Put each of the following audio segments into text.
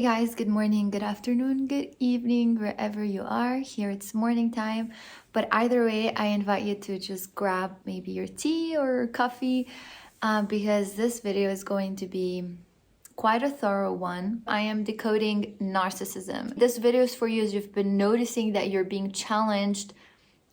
Hey guys, good morning, good afternoon, good evening, wherever you are. Here it's morning time, but either way, I invite you to just grab maybe your tea or coffee because this video is going to be quite a thorough one. I am decoding narcissism. This video is for you as you've been noticing that you're being challenged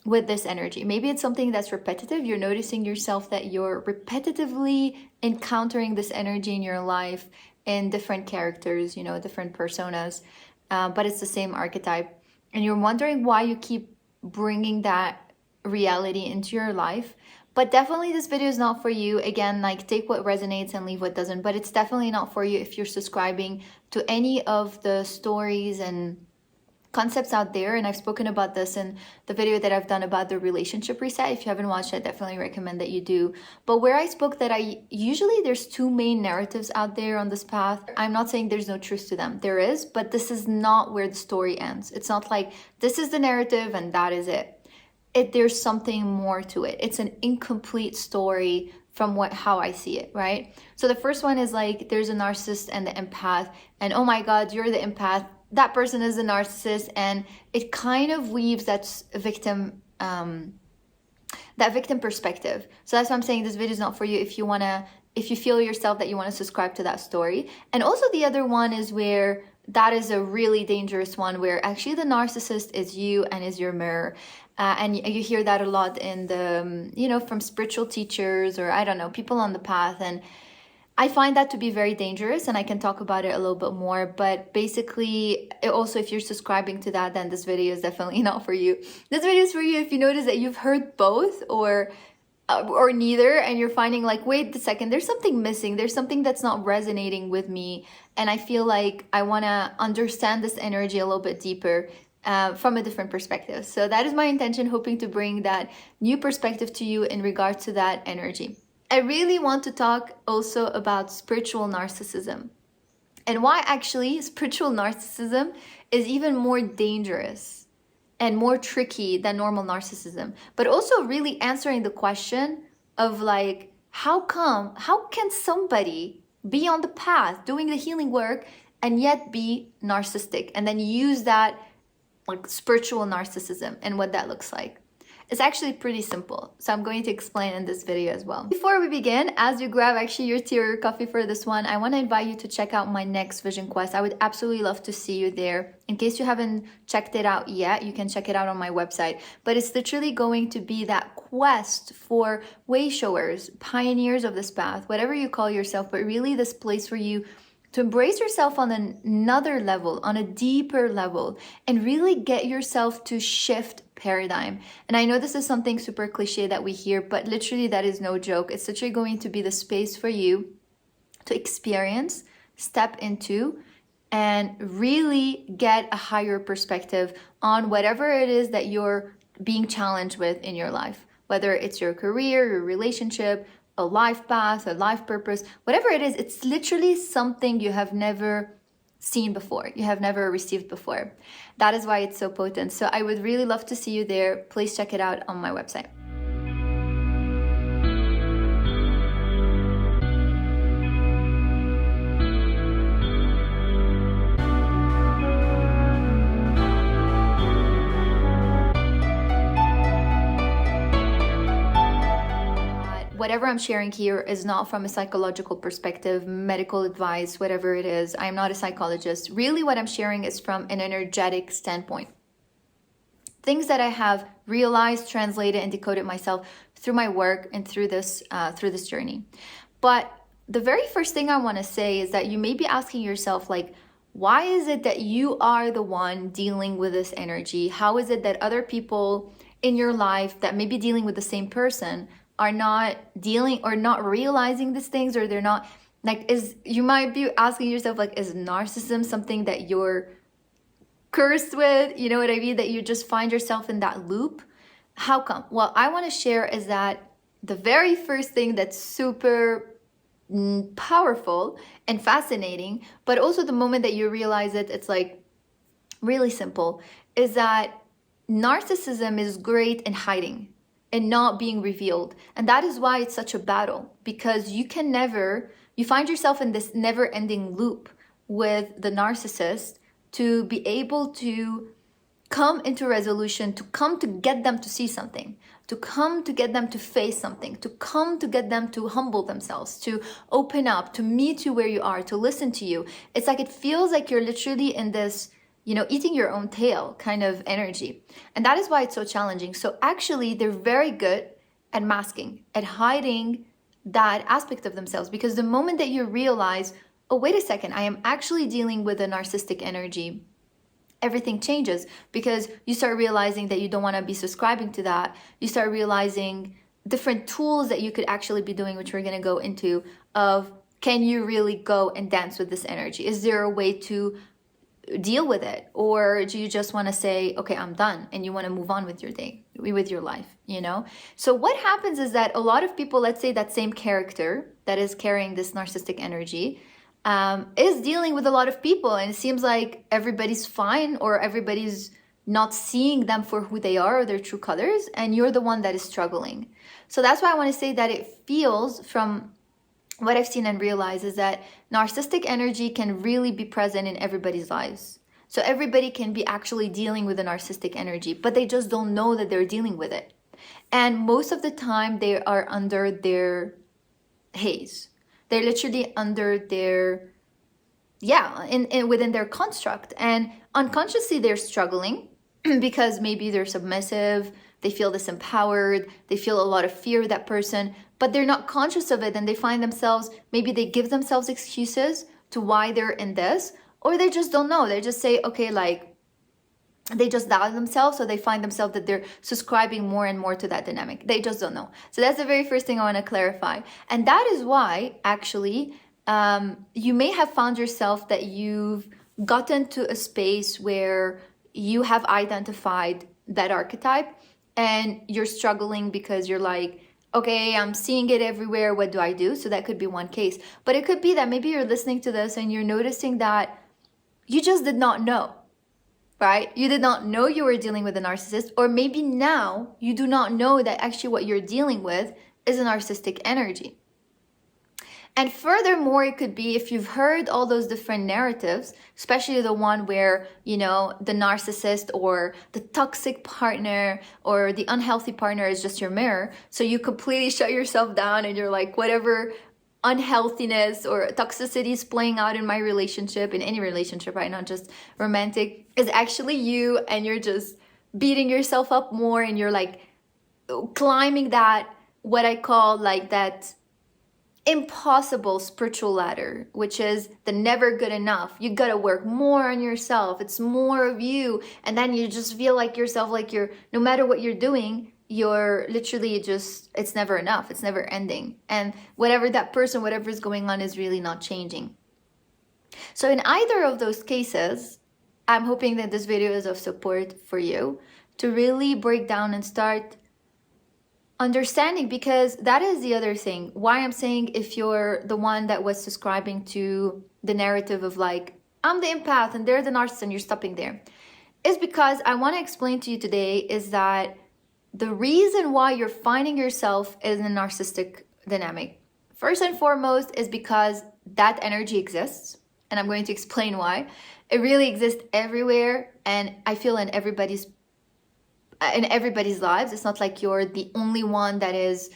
with this energy. Maybe it's something that's repetitive. You're noticing yourself that you're repetitively encountering this energy in your life in different characters, different personas, but it's the same archetype. And you're wondering why you keep bringing that reality into your life. But definitely this video is not for you. Again, like take what resonates and leave what doesn't. But it's definitely not for you if you're subscribing to any of the stories and concepts out there, and I've spoken about this in the video that I've done about the relationship reset. If you haven't watched it, I definitely recommend that you do. But where I spoke that usually there's two main narratives out there on this path. I'm not saying there's no truth to them. There is, but this is not where the story ends. It's not like this is the narrative and that is it. There's something more to it. It's an incomplete story from how I see it, right? So the first one is like there's a narcissist and the empath, and oh my God, you're the empath. That person is a narcissist, and it kind of weaves that victim perspective. So that's why I'm saying this video is not for you if you feel yourself that you want to subscribe to that story. And also the other one is where that is a really dangerous one, where actually the narcissist is you and is your mirror. And you hear that a lot in the, from spiritual teachers or I don't know, people on the path. And I find that to be very dangerous, and I can talk about it a little bit more. But basically, also if you're subscribing to that, then this video is definitely not for you. This video is for you if you notice that you've heard both or neither, and you're finding like, wait a second, there's something missing. There's something that's not resonating with me, and I feel like I want to understand this energy a little bit deeper. From a different perspective. So that is my intention, hoping to bring that new perspective to you in regard to that energy. I really want to talk also about spiritual narcissism and why actually spiritual narcissism is even more dangerous and more tricky than normal narcissism, but also really answering the question of like, how can somebody be on the path doing the healing work and yet be narcissistic, and then use that like spiritual narcissism and what that looks like. It's actually pretty simple, so I'm going to explain in this video as well. Before we begin, as you grab actually your tea or your coffee for this one, I want to invite you to check out my next vision quest. I would absolutely love to see you there. In case you haven't checked it out yet, you can check it out on my website. But it's literally going to be that quest for way showers, pioneers of this path, whatever you call yourself, but really this place for you to embrace yourself on another level, on a deeper level, and really get yourself to shift paradigm. And I know this is something super cliche that we hear, but literally that is no joke. It's literally going to be the space for you to experience, step into, and really get a higher perspective on whatever it is that you're being challenged with in your life, whether it's your career, your relationship, a life path, a life purpose, whatever it is. It's literally something you have never seen before, you have never received before. That is why it's so potent. So I would really love to see you there. Please check it out on my website. Whatever I'm sharing here is not from a psychological perspective, medical advice, whatever it is. I'm not a psychologist. Really what I'm sharing is from an energetic standpoint. Things that I have realized, translated, and decoded myself through my work and through this journey. But the very first thing I want to say is that you may be asking yourself, like, why is it that you are the one dealing with this energy? How is it that other people in your life that may be dealing with the same person are not dealing or not realizing these things, or they're not like, you might be asking yourself, like, is narcissism something that you're cursed with? You know what I mean? That you just find yourself in that loop. How come? Well, I want to share is that the very first thing that's super powerful and fascinating, but also the moment that you realize it, it's like really simple, is that narcissism is great in hiding and not being revealed. And that is why it's such a battle, because you find yourself in this never-ending loop with the narcissist to be able to come into resolution, to come to get them to see something, to come to get them to face something, to come to get them to humble themselves, to open up, to meet you where you are, to listen to you. It's like it feels like you're literally in this, you know, eating your own tail kind of energy. And that is why it's so challenging. So actually, they're very good at masking, at hiding that aspect of themselves, because the moment that you realize, oh, wait a second, I am actually dealing with a narcissistic energy, everything changes, because you start realizing that you don't want to be subscribing to that. You start realizing different tools that you could actually be doing, which we're going to go into, of can you really go and dance with this energy? Is there a way to deal with it? Or do you just want to say, okay, I'm done, and you want to move on with your day, with your life, you know? So what happens is that a lot of people, let's say that same character that is carrying this narcissistic energy, is dealing with a lot of people, and it seems like everybody's fine, or everybody's not seeing them for who they are or their true colors, and you're the one that is struggling. So that's why I want to say that it feels, from what I've seen and realized, is that narcissistic energy can really be present in everybody's lives. So everybody can be actually dealing with a narcissistic energy, but they just don't know that they're dealing with it. And most of the time they are under their haze. They're literally under their, within their construct. And unconsciously they're struggling because maybe they're submissive, they feel disempowered, they feel a lot of fear of that person, but they're not conscious of it, and they find themselves, maybe they give themselves excuses to why they're in this, or they just don't know. They just say, okay, like, they just doubt themselves, so they find themselves that they're subscribing more and more to that dynamic. They just don't know. So that's the very first thing I want to clarify. And that is why, actually, you may have found yourself that you've gotten to a space where you have identified that archetype, and you're struggling because you're like, okay, I'm seeing it everywhere. What do I do? So that could be one case. But it could be that maybe you're listening to this and you're noticing that you just did not know. Right? You did not know you were dealing with a narcissist, or maybe now you do not know that actually what you're dealing with is a narcissistic energy. And furthermore, it could be if you've heard all those different narratives, especially the one where, you know, the narcissist or the toxic partner or the unhealthy partner is just your mirror. So you completely shut yourself down and you're like, whatever unhealthiness or toxicity is playing out in my relationship, in any relationship, right? Not just romantic, is actually you, and you're just beating yourself up more, and you're like climbing that, what I call like that impossible spiritual ladder, which is the never good enough. You gotta work more on yourself. It's more of you. And then you just feel like yourself, like you're, no matter what you're doing, you're literally just, it's never enough. It's never ending. And whatever that person, whatever is going on is really not changing. So in either of those cases, I'm hoping that this video is of support for you to really break down and start understanding, because that is the other thing. Why I'm saying, if you're the one that was subscribing to the narrative of like, I'm the empath and they're the narcissist, and you're stopping there, is because I want to explain to you today is that the reason why you're finding yourself in a narcissistic dynamic, first and foremost, is because that energy exists. And I'm going to explain why. It really exists everywhere, and I feel in everybody's lives. It's not like you're the only one that is,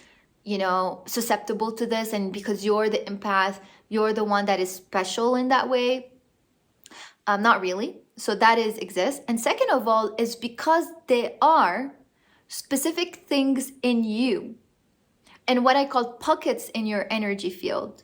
you know, susceptible to this, and because you're the empath, you're the one that is special in that way. Not really. So that exists. And second of all, is because there are specific things in you and what I call pockets in your energy field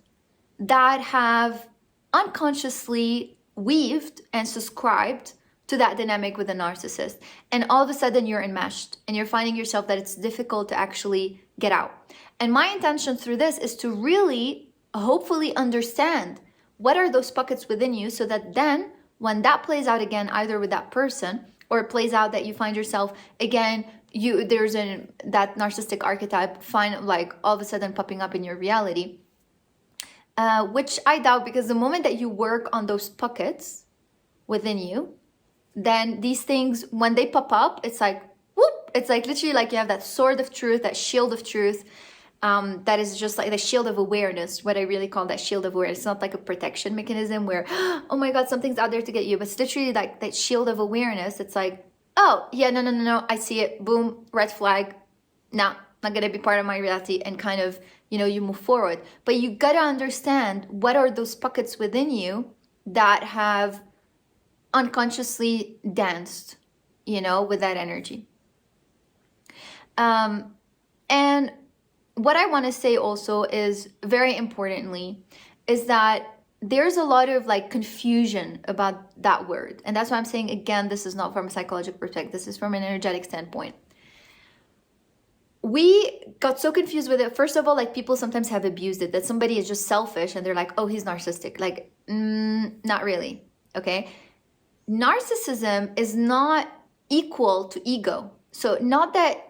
that have unconsciously weaved and subscribed to that dynamic with a narcissist. And all of a sudden you're enmeshed, and you're finding yourself that it's difficult to actually get out. And my intention through this is to really, hopefully, understand what are those pockets within you, so that then when that plays out again, either with that person, or it plays out that you find yourself again, there's that narcissistic archetype like all of a sudden popping up in your reality, which I doubt, because the moment that you work on those pockets within you, then these things, when they pop up, it's like, whoop, it's like literally like you have that sword of truth, that shield of truth, that is just like the shield of awareness, what I really call that shield of awareness. It's not like a protection mechanism where, oh my God, something's out there to get you. But it's literally like that shield of awareness. It's like, oh, yeah, no, I see it. Boom, red flag. Nah, not going to be part of my reality. And kind of, you move forward. But you got to understand what are those pockets within you that have unconsciously danced, with that energy. And what I want to say also is, very importantly, is that there's a lot of like confusion about that word. And that's why I'm saying, again, this is not from a psychological perspective. This is from an energetic standpoint. We got so confused with it. First of all, like people sometimes have abused it, that somebody is just selfish and they're like, oh, he's narcissistic. Like, not really. Okay. Narcissism is not equal to ego. So not that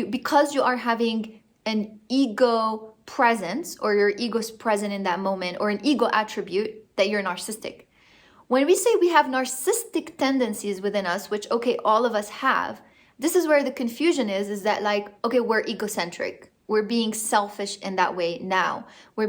because you are having an ego presence, or your ego is present in that moment, or an ego attribute, that you're narcissistic. When we say we have narcissistic tendencies within us, which, okay, all of us have, this is where the confusion is that like, okay, we're egocentric. We're being selfish in that way now. We're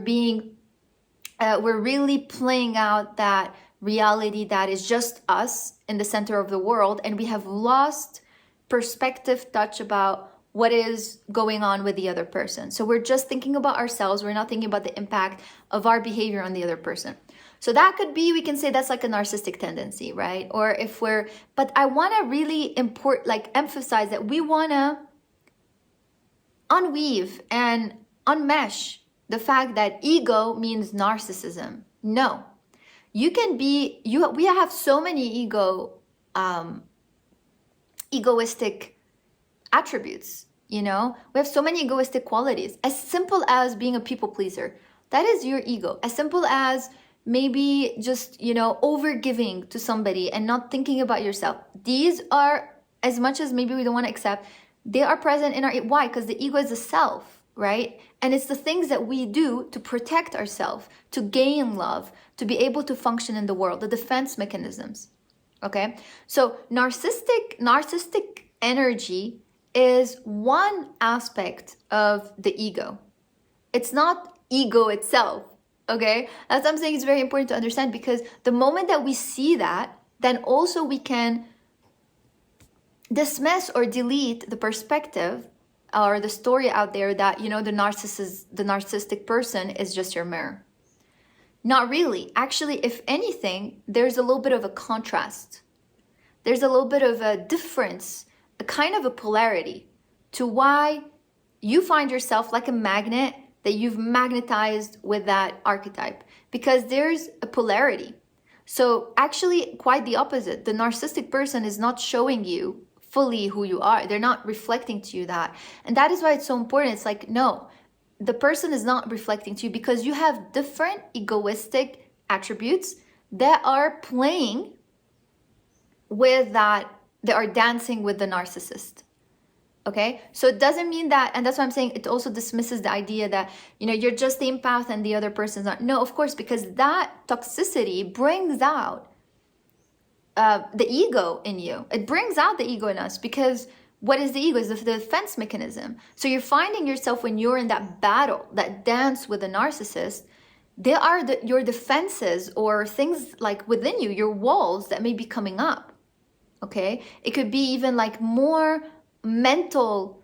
really playing out that reality that is just us in the center of the world, and we have lost perspective, touch about what is going on with the other person. So we're just thinking about ourselves. We're not thinking about the impact of our behavior on the other person. So that could be, we can say that's like a narcissistic tendency, right? Or but I want to really emphasize that we want to unweave and unmesh the fact that ego means narcissism. No, we have so many egoistic attributes, we have so many egoistic qualities, as simple as being a people pleaser. That is your ego. As simple as maybe just, over giving to somebody and not thinking about yourself. These are, as much as maybe we don't want to accept, they are present in why? Because the ego is a self, right? And it's the things that we do to protect ourselves, to gain love, to be able to function in the world, the defense mechanisms. Okay? So narcissistic energy is one aspect of the ego. It's not ego itself. Okay? That's what I'm saying. It's very important to understand, because the moment that we see that, then also we can dismiss or delete the perspective or the story out there that, the narcissistic person is just your mirror. Not really. Actually, if anything, there's a little bit of a contrast. There's a little bit of a difference, a kind of a polarity to why you find yourself like a magnet, that you've magnetized with that archetype, because there's a polarity. So actually quite the opposite. The narcissistic person is not showing you fully who you are. They're not reflecting to you that. And that is why it's so important. It's like, no, the person is not reflecting to you, because you have different egoistic attributes that are playing with that, they are dancing with the narcissist. Okay, so it doesn't mean that, and that's why I'm saying it also dismisses the idea that, you're just the empath and the other person's not. No, of course, because that toxicity brings out the ego in you. It brings out the ego in us, because what is the ego? Is the defense mechanism. So you're finding yourself, when you're in that battle, that dance with the narcissist, they are your defenses, or things like within you, your walls that may be coming up. Okay, it could be even like more mental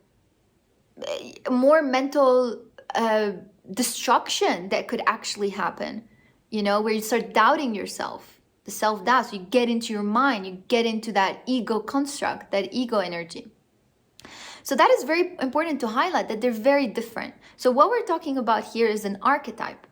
destruction that could actually happen, where you start doubting yourself, the self-doubt. So you get into your mind, you get into that ego construct, that ego energy. So that is very important to highlight, that they're very different. So what we're talking about here is an archetype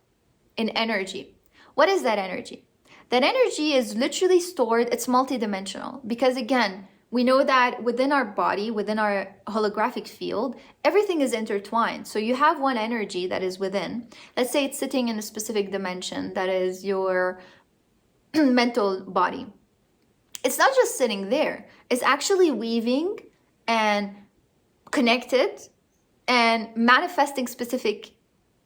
in energy. What is that energy? That energy is literally stored, it's multidimensional, because again, we know that within our body, within our holographic field, everything is intertwined. So you have one energy that is within. Let's say it's sitting in a specific dimension, that is your mental body. It's not just sitting there. It's actually weaving and connected and manifesting specific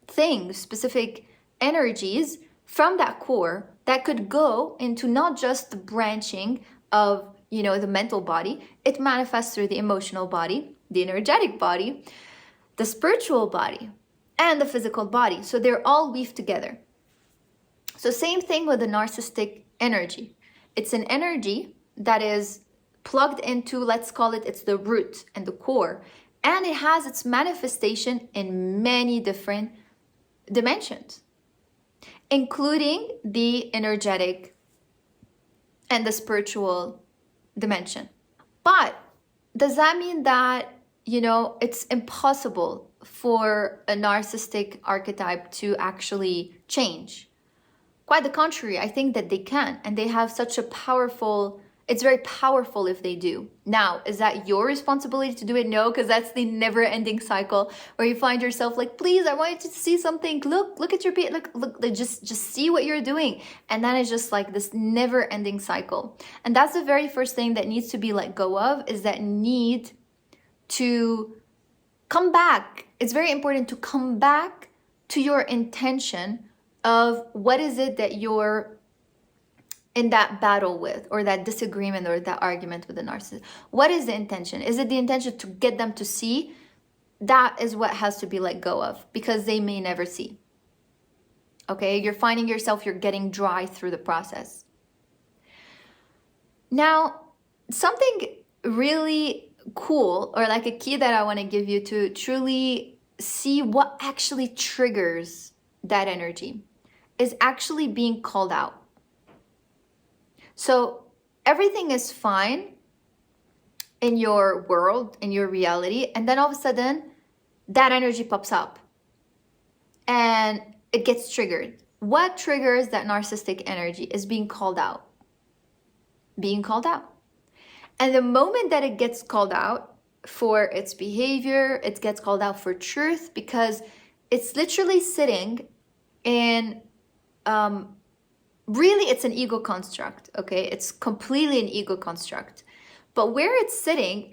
things, specific energies from that core that could go into not just the branching of the mental body. It manifests through the emotional body, the energetic body, the spiritual body. and the physical body. So they're all weaved together. So same thing with the narcissistic energy. It's an energy that is plugged into, let's call it, it's the root and the core. And it has its manifestation in many different dimensions, including the energetic and the spiritual dimension. But does that mean that, it's impossible for a narcissistic archetype to actually change? Quite the contrary, I think that they can, and they have such a powerful, it's very powerful if they do. Now, is that your responsibility to do it? No, because that's the never-ending cycle where you find yourself like, please, I want you to see something. Look at your feet. Look, just see what you're doing. And then it's just like this never-ending cycle. And that's the very first thing that needs to be let go of, is that need to come back. It's very important to come back to your intention of what is it that you're in that battle with, or that disagreement, or that argument with the narcissist. What is the intention? Is it the intention to get them to see? That is what has to be let go of, because they may never see. Okay, you're finding yourself, you're getting dry through the process. Now, something really cool, or like a key that I want to give you to truly see what actually triggers that energy, is actually being called out. So everything is fine in your world, in your reality, and then all of a sudden that energy pops up and it gets triggered. What triggers that narcissistic energy is being called out. Being called out. And the moment that it gets called out for its behavior, it gets called out for truth, because it's literally sitting in really, it's an ego construct, okay? It's completely an ego construct. But where it's sitting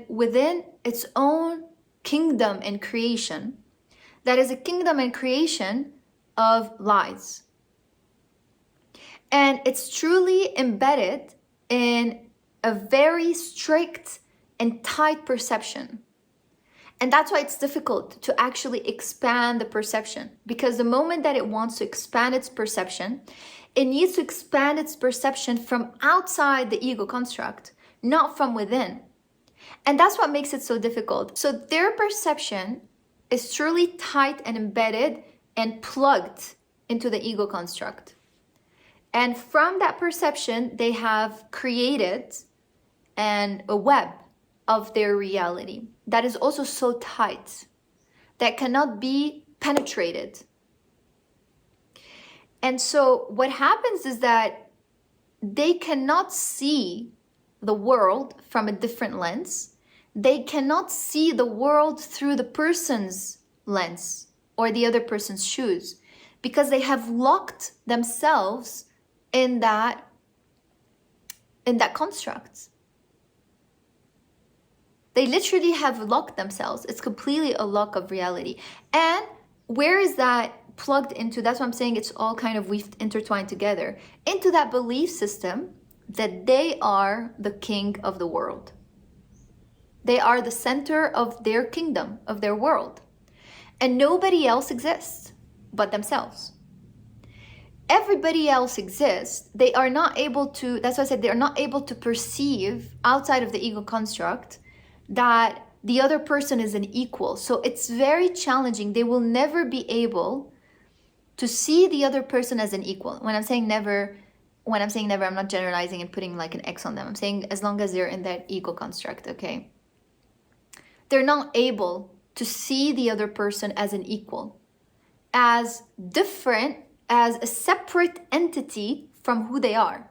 within its own kingdom and creation. That is a kingdom and creation of lies. And it's truly embedded in a very strict and tight perception. And that's why it's difficult to actually expand the perception, because the moment that it wants to expand its perception, it needs to expand its perception from outside the ego construct, not from within. And that's what makes it so difficult. So their perception is truly tight and embedded and plugged into the ego construct. And from that perception, they have created a web of their reality that is also so tight, that cannot be penetrated. And so what happens is that they cannot see the world from a different lens. They cannot see the world through the person's lens or the other person's shoes, because they have locked themselves in that construct. They literally have locked themselves. It's completely a lock of reality. And where is that plugged into? That's what I'm saying. It's all kind of weaved, intertwined together into that belief system that they are the king of the world. They are the center of their kingdom, of their world. And nobody else exists but themselves. Everybody else exists. They are not able to, that's why I said they are not able to perceive outside of the ego construct that the other person is an equal. So it's very challenging. They will never be able to see the other person as an equal. When I'm saying never, I'm not generalizing and putting like an X on them. I'm saying as long as they're in that ego construct, okay? They're not able to see the other person as an equal, as different, as a separate entity from who they are.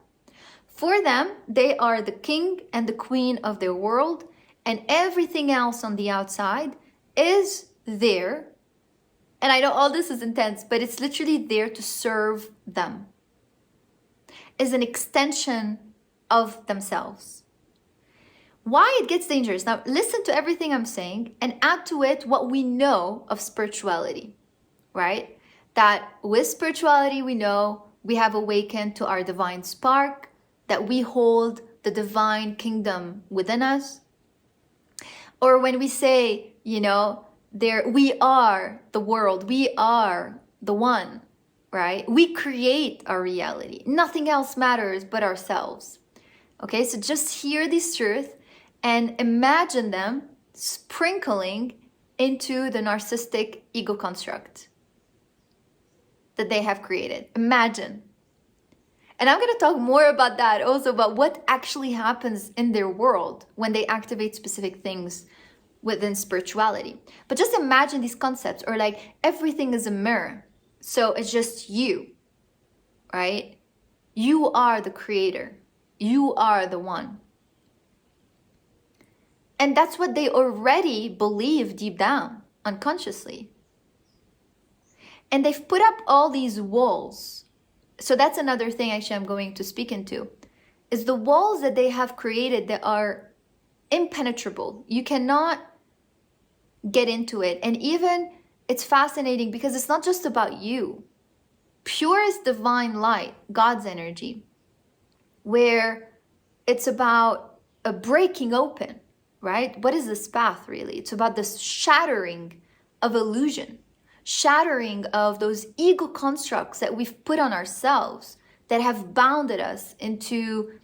For them, they are the king and the queen of their world, and everything else on the outside is there. And I know all this is intense, but it's literally there to serve them. Is an extension of themselves. Why it gets dangerous? Now, listen to everything I'm saying and add to it what we know of spirituality, right? That with spirituality, we know we have awakened to our divine spark, that we hold the divine kingdom within us. Or when we say, We are the world. We are the one, right? We create our reality. Nothing else matters but ourselves. Okay, so just hear this truth and imagine them sprinkling into the narcissistic ego construct that they have created. Imagine. And I'm going to talk more about that also, about what actually happens in their world when they activate specific things within spirituality. But just imagine these concepts, or like everything is a mirror. So it's just you, right? You are the creator. You are the one. And that's what they already believe deep down, unconsciously. And they've put up all these walls. So that's another thing actually I'm going to speak into, is the walls that they have created that are impenetrable. You cannot get into it. And even it's fascinating because it's not just about you. Purest divine light, God's energy, where it's about a breaking open, right? What is this path really? It's about this shattering of illusion, shattering of those ego constructs that we've put on ourselves that have bounded us into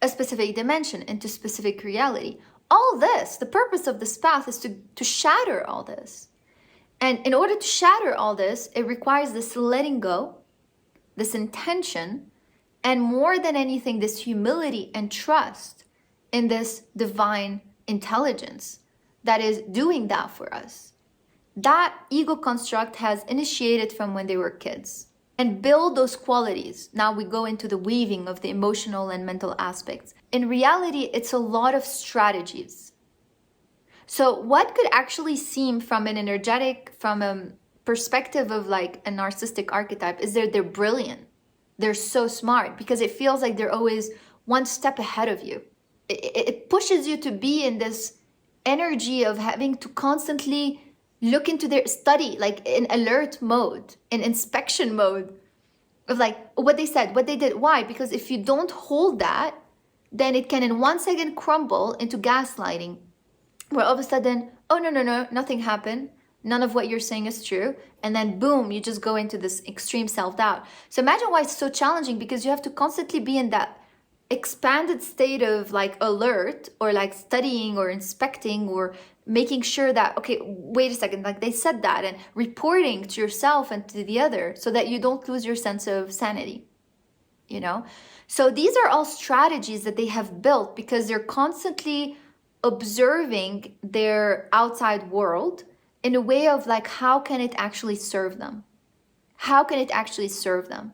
a specific dimension, into specific reality. All this, the purpose of this path is to shatter all this. And in order to shatter all this, it requires this letting go, this intention, and more than anything, this humility and trust in this divine intelligence that is doing that for us. That ego construct has initiated from when they were kids and build those qualities. Now we go into the weaving of the emotional and mental aspects. In reality, it's a lot of strategies. So what could actually seem from an energetic, from a perspective of like a narcissistic archetype, is that they're brilliant. They're so smart because it feels like they're always one step ahead of you. It pushes you to be in this energy of having to constantly look into their study, like in alert mode, in inspection mode, of like what they said, what they did. Why? Because if you don't hold that, then it can in 1 second crumble into gaslighting, where all of a sudden, oh, no, nothing happened. None of what you're saying is true. And then boom, you just go into this extreme self-doubt. So imagine why it's so challenging, because you have to constantly be in that expanded state of like alert, or like studying or inspecting or making sure that, okay, wait a second, like they said that, and reporting to yourself and to the other so that you don't lose your sense of sanity, you know? So these are all strategies that they have built because they're constantly observing their outside world in a way of like, how can it actually serve them? How can it actually serve them?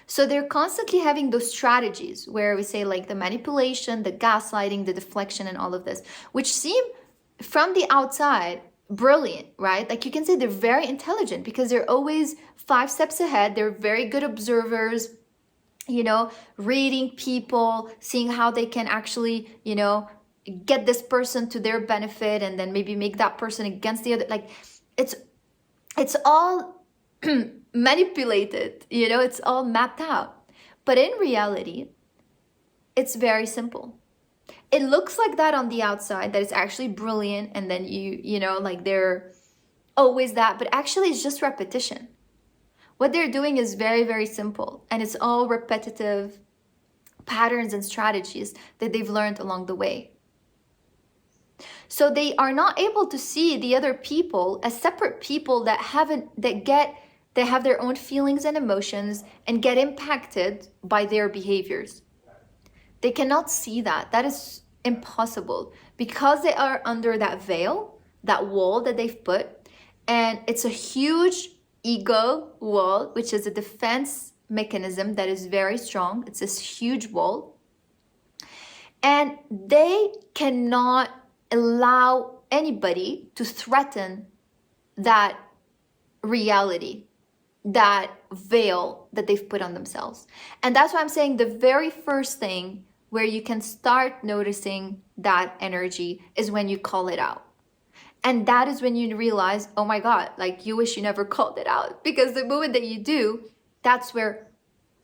So they're constantly having those strategies where we say like the manipulation, the gaslighting, the deflection, and all of this, which seem from the outside brilliant, right? Like you can say they're very intelligent because they're always 5 steps ahead. They're very good observers, you know, reading people, seeing how they can actually, you know, get this person to their benefit and then maybe make that person against the other. Like it's all manipulated, you know, it's all mapped out. But in reality, it's very simple. It looks like that on the outside, that it's actually brilliant, and then you know, like they're always that, but actually it's just repetition. What they're doing is very, very simple, and it's all repetitive patterns and strategies that they've learned along the way. So they are not able to see the other people as separate people that have their own feelings and emotions and get impacted by their behaviors. They cannot see that. That is impossible because they are under that veil, that wall that they've put. And it's a huge ego wall, which is a defense mechanism that is very strong. It's this huge wall. And they cannot allow anybody to threaten that reality, that veil that they've put on themselves. And that's why I'm saying the very first thing where you can start noticing that energy is when you call it out. And that is when you realize, oh my God, like you wish you never called it out, because the moment that you do, that's where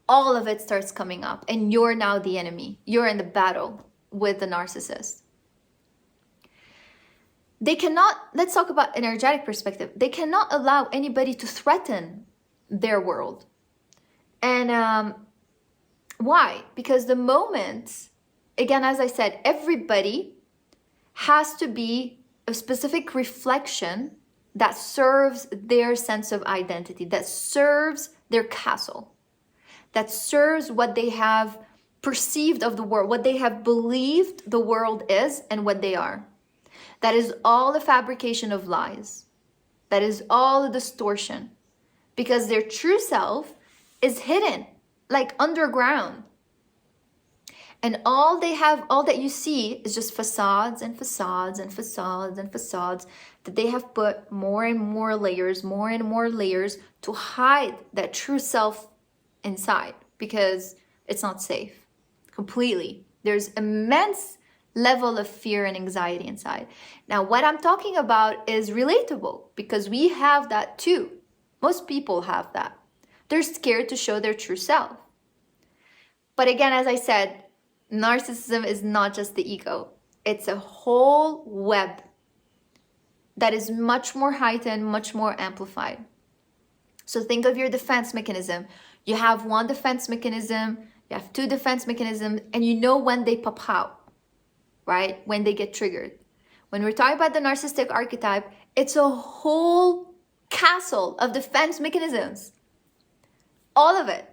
all of it starts coming up and you're now the enemy. You're in the battle with the narcissist. They cannot, let's talk about energetic perspective. They cannot allow anybody to threaten their world. And why? Because the moment, again, as I said, everybody has to be a specific reflection that serves their sense of identity, that serves their castle, that serves what they have perceived of the world, what they have believed the world is and what they are. That is all a fabrication of lies. That is all a distortion. Because their true self is hidden, like underground. And all they have, all that you see is just facades and facades and facades and facades that they have put more and more layers to hide that true self inside, because it's not safe completely. There's immense level of fear and anxiety inside. Now, what I'm talking about is relatable because we have that too. Most people have that. They're scared to show their true self. But again, as I said, narcissism is not just the ego. It's a whole web that is much more heightened, much more amplified. So think of your defense mechanism. You have one defense mechanism, you have two defense mechanisms, and you know when they pop out, right? When they get triggered. When we're talking about the narcissistic archetype, it's a whole castle of defense mechanisms. All of it.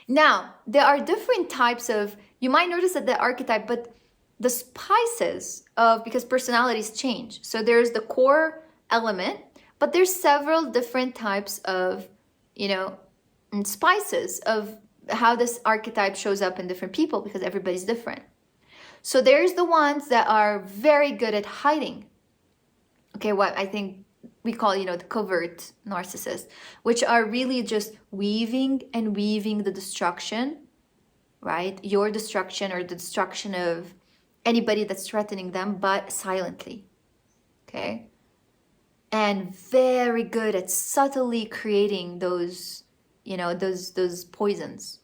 Now, there are different types of, you might notice that the archetype, but the spices of, because personalities change. So there's the core element, but there's several different types of, spices of how this archetype shows up in different people because everybody's different. So there's the ones that are very good at hiding. Okay, what I think we call, the covert narcissist, which are really just weaving and weaving the destruction, right? Your destruction or the destruction of anybody that's threatening them, but silently, okay? And very good at subtly creating those, those poisons.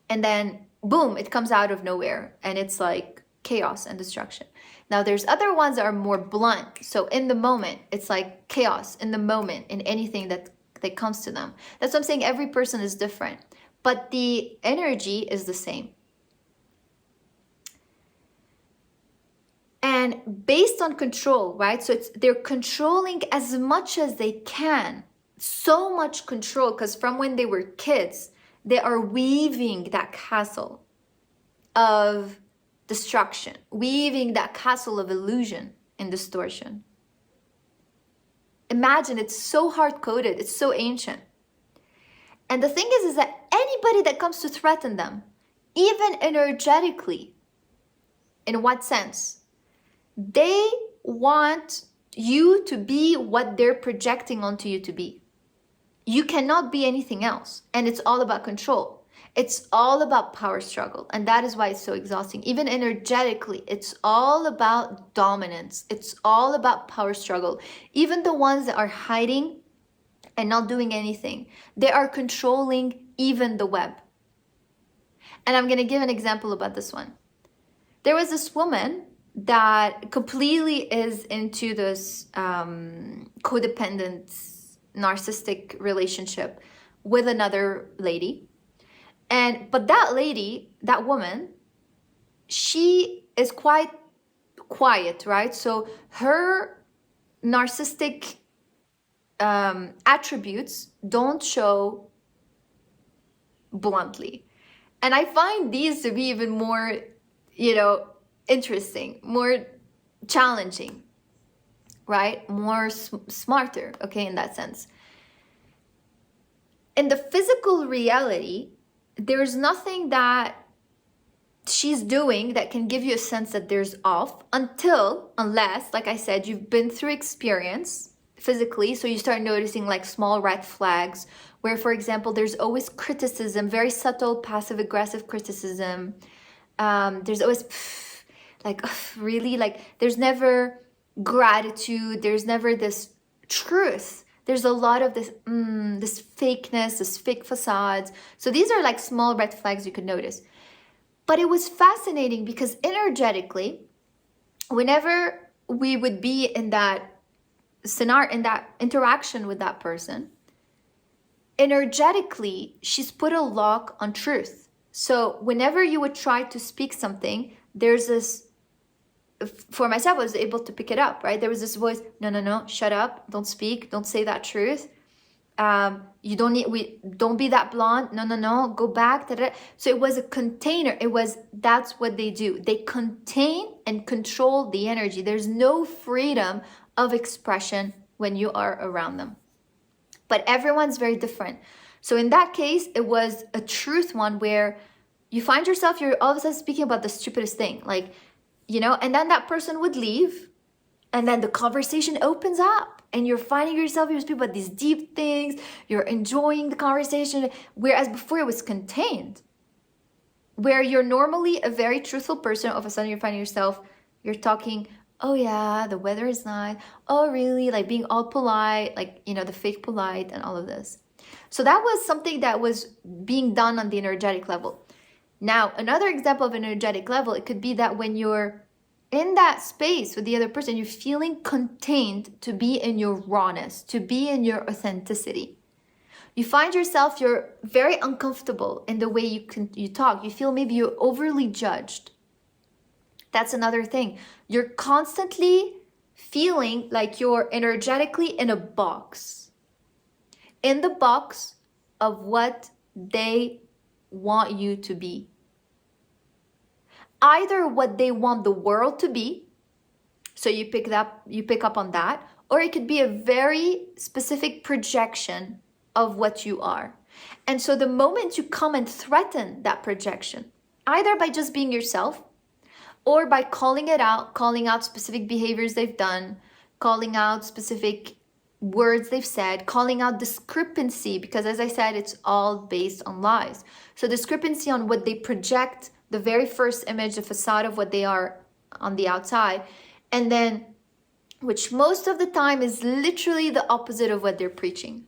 And then, boom, it comes out of nowhere and it's like chaos and destruction. Now, there's other ones that are more blunt. So in the moment, it's like chaos in the moment in anything that comes to them. That's what I'm saying. Every person is different, but the energy is the same. And based on control, right? So they're controlling as much as they can. So much control, because from when they were kids, they are weaving that castle of destruction, weaving that castle of illusion and distortion. Imagine, it's so hard-coded, it's so ancient. And the thing is that anybody that comes to threaten them, even energetically, in what sense? They want you to be what they're projecting onto you to be. You cannot be anything else. And it's all about control. It's all about power struggle. And that is why it's so exhausting. Even energetically, it's all about dominance. It's all about power struggle. Even the ones that are hiding and not doing anything, they are controlling even the web. And I'm going to give an example about this one. There was this woman that completely is into this codependent narcissistic relationship with another lady. But that lady, that woman, she is quite quiet, right? So her narcissistic attributes don't show bluntly. And I find these to be even more, interesting, more challenging, right? More smarter, okay, in that sense. In the physical reality, there's nothing that she's doing that can give you a sense that there's off unless, like I said, you've been through experience physically, so you start noticing like small red flags where, for example, there's always criticism, very subtle passive-aggressive criticism. There's always really, like there's never gratitude, there's never this truth. There's a lot of this this fakeness, this fake facades. So these are like small red flags you could notice. But it was fascinating because energetically, whenever we would be in that scenario, in that interaction with that person, energetically, she's put a lock on truth. So whenever you would try to speak something, there's this, for myself, I was able to pick it up, right? There was this voice, no, shut up, don't speak, don't say that truth. You don't need, don't be that blonde, no, go back. So it was a container. That's what they do. They contain and control the energy. There's no freedom of expression when you are around them. But everyone's very different. So in that case, it was a truth one where you find yourself, you're all of a sudden speaking about the stupidest thing, like, and then that person would leave, and then the conversation opens up, and you're finding yourself, you're speaking about these deep things, you're enjoying the conversation, whereas before it was contained. Where you're normally a very truthful person, all of a sudden you're finding yourself, you're talking, oh yeah, the weather is nice, oh really, like being all polite, like, the fake polite and all of this. So that was something that was being done on the energetic level. Now, another example of an energetic level, it could be that when you're in that space with the other person, you're feeling contained to be in your rawness, to be in your authenticity. You find yourself, you're very uncomfortable in the way you talk. You feel maybe you're overly judged. That's another thing. You're constantly feeling like you're energetically in a box. In the box of what they want you to be. Either what they want the world to be, so you pick up on that, or it could be a very specific projection of what you are. And so the moment you come and threaten that projection, either by just being yourself, or by calling out specific behaviors they've done, calling out specific words they've said, calling out discrepancy, because as I said, it's all based on lies. So discrepancy on what they project, the very first image, the facade of what they are on the outside, and then, which most of the time is literally the opposite of what they're preaching.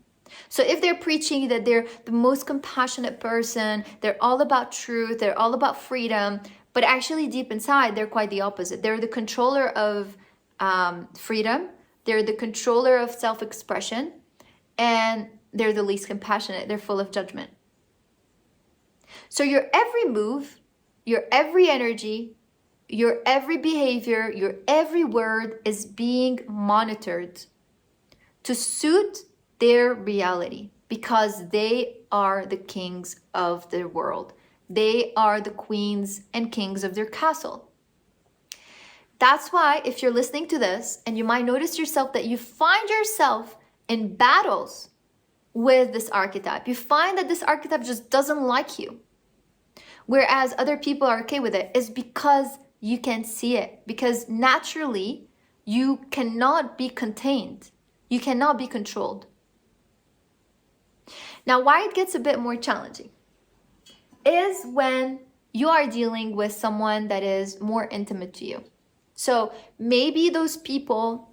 So if they're preaching that they're the most compassionate person, they're all about truth, they're all about freedom, but actually deep inside, they're quite the opposite. They're the controller of freedom, they're the controller of self-expression, and they're the least compassionate. They're full of judgment. So your every move, your every energy, your every behavior, your every word is being monitored to suit their reality, because they are the kings of their world. They are the queens and kings of their castle. That's why if you're listening to this and you might notice yourself that you find yourself in battles with this archetype, you find that this archetype just doesn't like you, whereas other people are okay with it, is because you can see it. Because naturally, you cannot be contained. You cannot be controlled. Now, why it gets a bit more challenging is when you are dealing with someone that is more intimate to you. So maybe those people,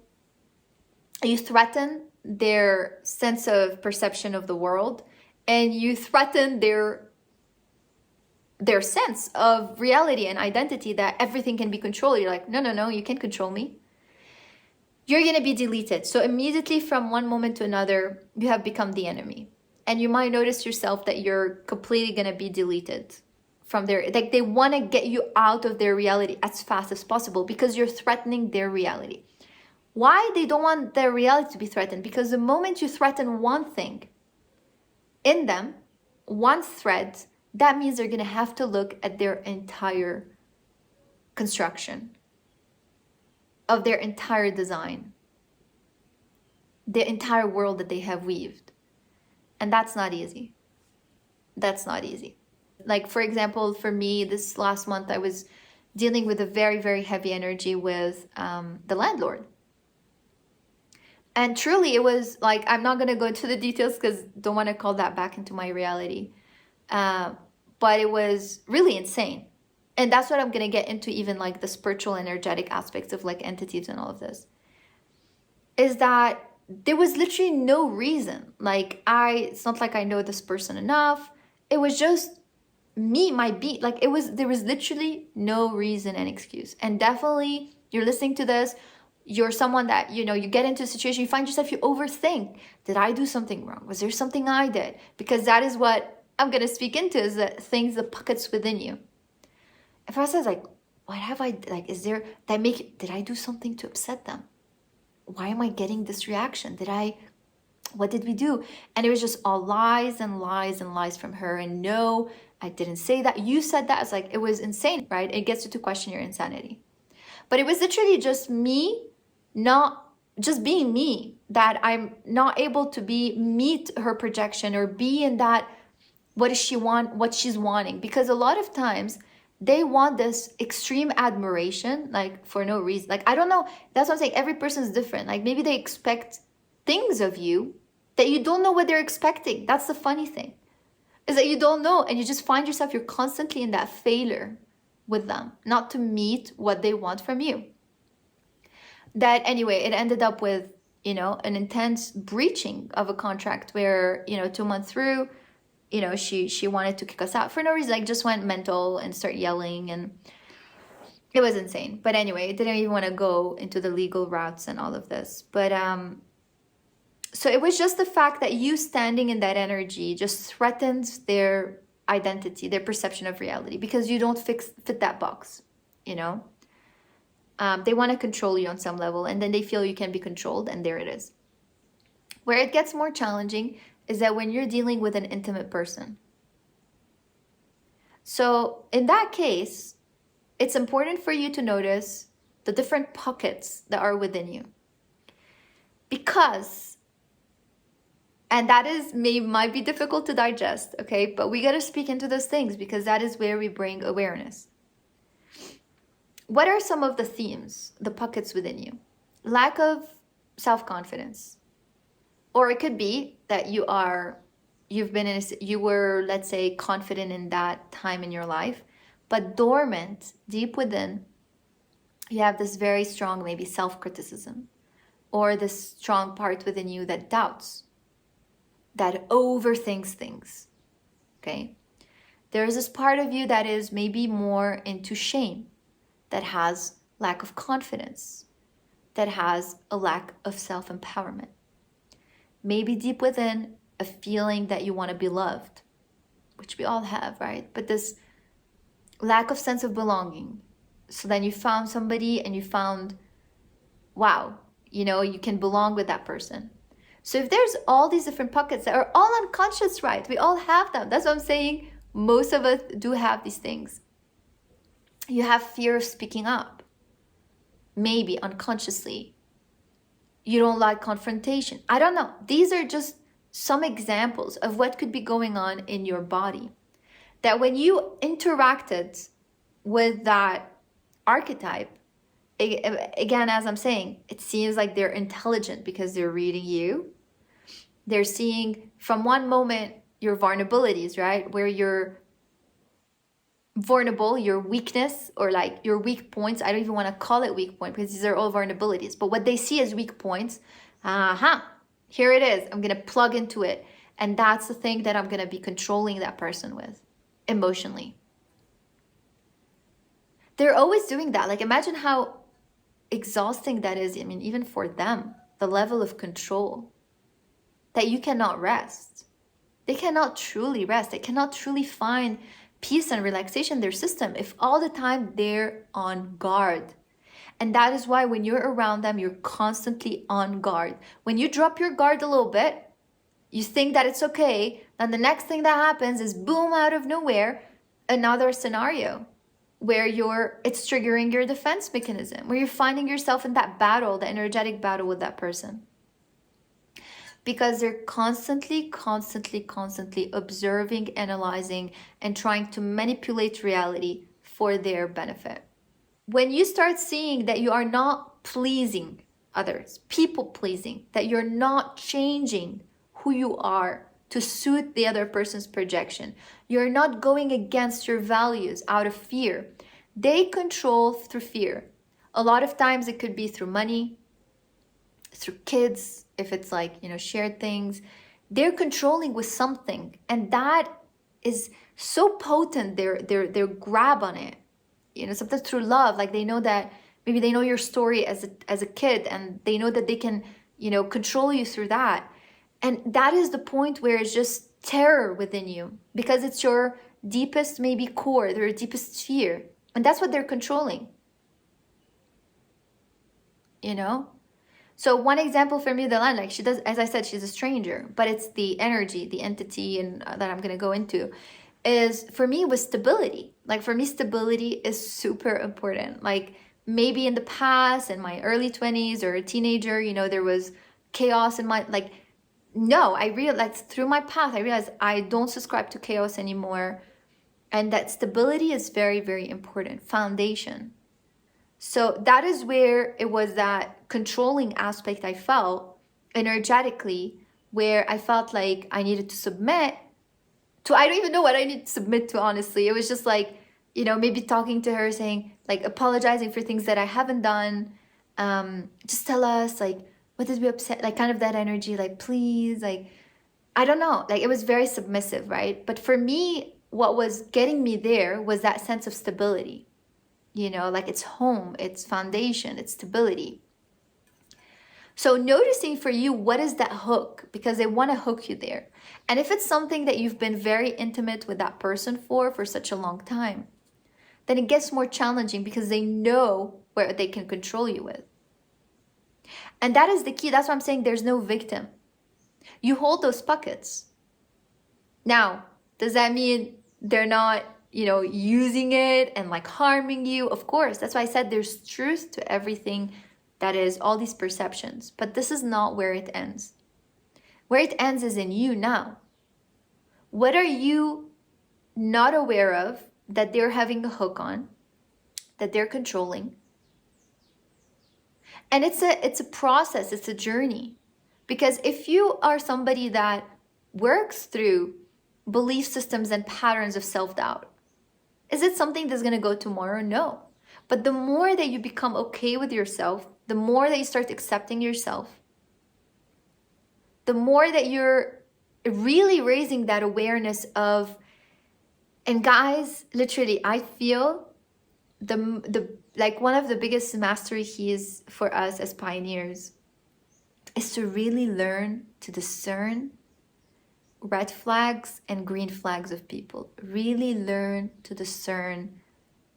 you threaten their sense of perception of the world, and you threaten their sense of reality and identity, that everything can be controlled. You're like, no, you can't control me. You're going to be deleted. So immediately from one moment to another, you have become the enemy. And you might notice yourself that you're completely going to be deleted from their, like they want to get you out of their reality as fast as possible because you're threatening their reality. Why they don't want their reality to be threatened? Because the moment you threaten one thing in them, one thread, that means they're going to have to look at their entire construction of their entire design, the entire world that they have weaved. And that's not easy. That's not easy. Like, for example, for me, this last month, I was dealing with a very, very heavy energy with the landlord. And truly, it was like, I'm not going to go into the details because don't want to call that back into my reality. But it was really insane. And that's what I'm going to get into, even like the spiritual, energetic aspects of like entities and all of this. Is that there was literally no reason. Like, it's not like I know this person enough. It was just me, like there was literally no reason and excuse. And definitely, you're listening to this, you're someone that, you know, you get into a situation, you find yourself, you overthink. Did I do something wrong? Was there something I did? Because that is what I'm going to speak into, is the things, the pockets within you. If I says like, what have I, like, is there, that make, did I do something to upset them? Why am I getting this reaction? What did we do? And it was just all lies and lies and lies from her. And no, I didn't say that. You said that. It's like, it was insane, right? It gets you to question your insanity. But it was literally just me, not just being me, that I'm not able to meet her projection or be in that, what does she want, what she's wanting. Because a lot of times they want this extreme admiration, like for no reason. Like, I don't know. That's what I'm saying. Every person is different. Like maybe they expect things of you that you don't know what they're expecting. That's the funny thing, is that you don't know. And you just find yourself, you're constantly in that failure with them, not to meet what they want from you. That anyway, it ended up with, you know, an intense breaching of a contract where, you know, 2 months through, you know, she wanted to kick us out for no reason, like just went mental and start yelling, and it was insane. But anyway, didn't even want to go into the legal routes and all of this. But so it was just the fact that you standing in that energy just threatens their identity, their perception of reality, because you don't fit that box, you know. They want to control you on some level, and then they feel you can be controlled, and there it is. Where it gets more challenging is that when you're dealing with an intimate person. So in that case, it's important for you to notice the different pockets that are within you. Because, and that is might be difficult to digest, okay? But we got to speak into those things, because that is where we bring awareness. What are some of the themes, the pockets within you? Lack of self-confidence. Or it could be that you were, let's say, confident in that time in your life, but dormant, deep within, you have this very strong, maybe self-criticism, or this strong part within you that doubts, that overthinks things, okay? There's this part of you that is maybe more into shame, that has lack of confidence, that has a lack of self-empowerment. Maybe deep within, a feeling that you want to be loved, which we all have, right? But this lack of sense of belonging. So then you found somebody and you found, wow, you know, you can belong with that person. So if there's all these different pockets that are all unconscious, right? We all have them. That's what I'm saying. Most of us do have these things. You have fear of speaking up, maybe unconsciously. You don't like confrontation. I don't know. These are just some examples of what could be going on in your body. That when you interacted with that archetype, again, as I'm saying, it seems like they're intelligent because they're reading you. They're seeing from one moment your vulnerabilities, right? Where you're vulnerable, your weakness, or like your weak points. I don't even want to call it weak point, because these are all vulnerabilities. But what they see as weak points, here it is. I'm going to plug into it. And that's the thing that I'm going to be controlling that person with emotionally. They're always doing that. Like, imagine how exhausting that is. I mean, even for them, the level of control that you cannot rest. They cannot truly rest. They cannot truly find peace and relaxation in their system if all the time they're on guard. And that is why when you're around them, you're constantly on guard. When you drop your guard a little bit, you think that it's okay, then the next thing that happens is boom, out of nowhere, another scenario where it's triggering your defense mechanism, where you're finding yourself in that battle, the energetic battle with that person. Because they're constantly observing, analyzing, and trying to manipulate reality for their benefit. When you start seeing that you are not pleasing others, people pleasing, that you're not changing who you are to suit the other person's projection, you're not going against your values out of fear. They control through fear. A lot of times it could be through money, through kids, if it's like, you know, shared things. They're controlling with something, and that is so potent, their grab on it. You know, sometimes through love, like they know that Maybe they know your story as a kid, and they know that they can, you know, control you through that. And that is the point where it's just terror within you, because it's your deepest maybe core, their deepest fear. And that's what they're controlling. You know? So one example for me, the line, like she does, as I said, she's a stranger, but it's the energy, the entity, and that I'm going to go into, is for me was stability. Like for me, stability is super important. Like maybe in the past, in my early 20s or a teenager, you know, there was chaos in my, like, no, I realized through my path, I realized I don't subscribe to chaos anymore. And that stability is very, very important. Foundation. So that is where it was that controlling aspect I felt energetically, where I felt like I needed to submit to, I don't even know what I need to submit to, honestly. It was just like, you know, maybe talking to her, saying, like, apologizing for things that I haven't done. Just tell us, like, what did we upset? Like, kind of that energy, like, please, like, I don't know. Like, it was very submissive, right? But for me, what was getting me there was that sense of stability. You know, like it's home, it's foundation, it's stability. So noticing for you, what is that hook? Because they want to hook you there. And if it's something that you've been very intimate with that person for such a long time, then it gets more challenging because they know where they can control you with. And that is the key. That's why I'm saying there's no victim. You hold those buckets. Now, does that mean they're not, you know, using it and like harming you? Of course. That's why I said there's truth to everything that is all these perceptions. But this is not where it ends. Where it ends is in you now. What are you not aware of that they're having a hook on, that they're controlling? And it's a process, it's a journey. Because if you are somebody that works through belief systems and patterns of self-doubt, is it something that's going to go tomorrow? No. But the more that you become okay with yourself, the more that you start accepting yourself, the more that you're really raising that awareness of, and guys, literally, I feel the like one of the biggest mastery keys for us as pioneers is to really learn to discern red flags and green flags of people. Really learn to discern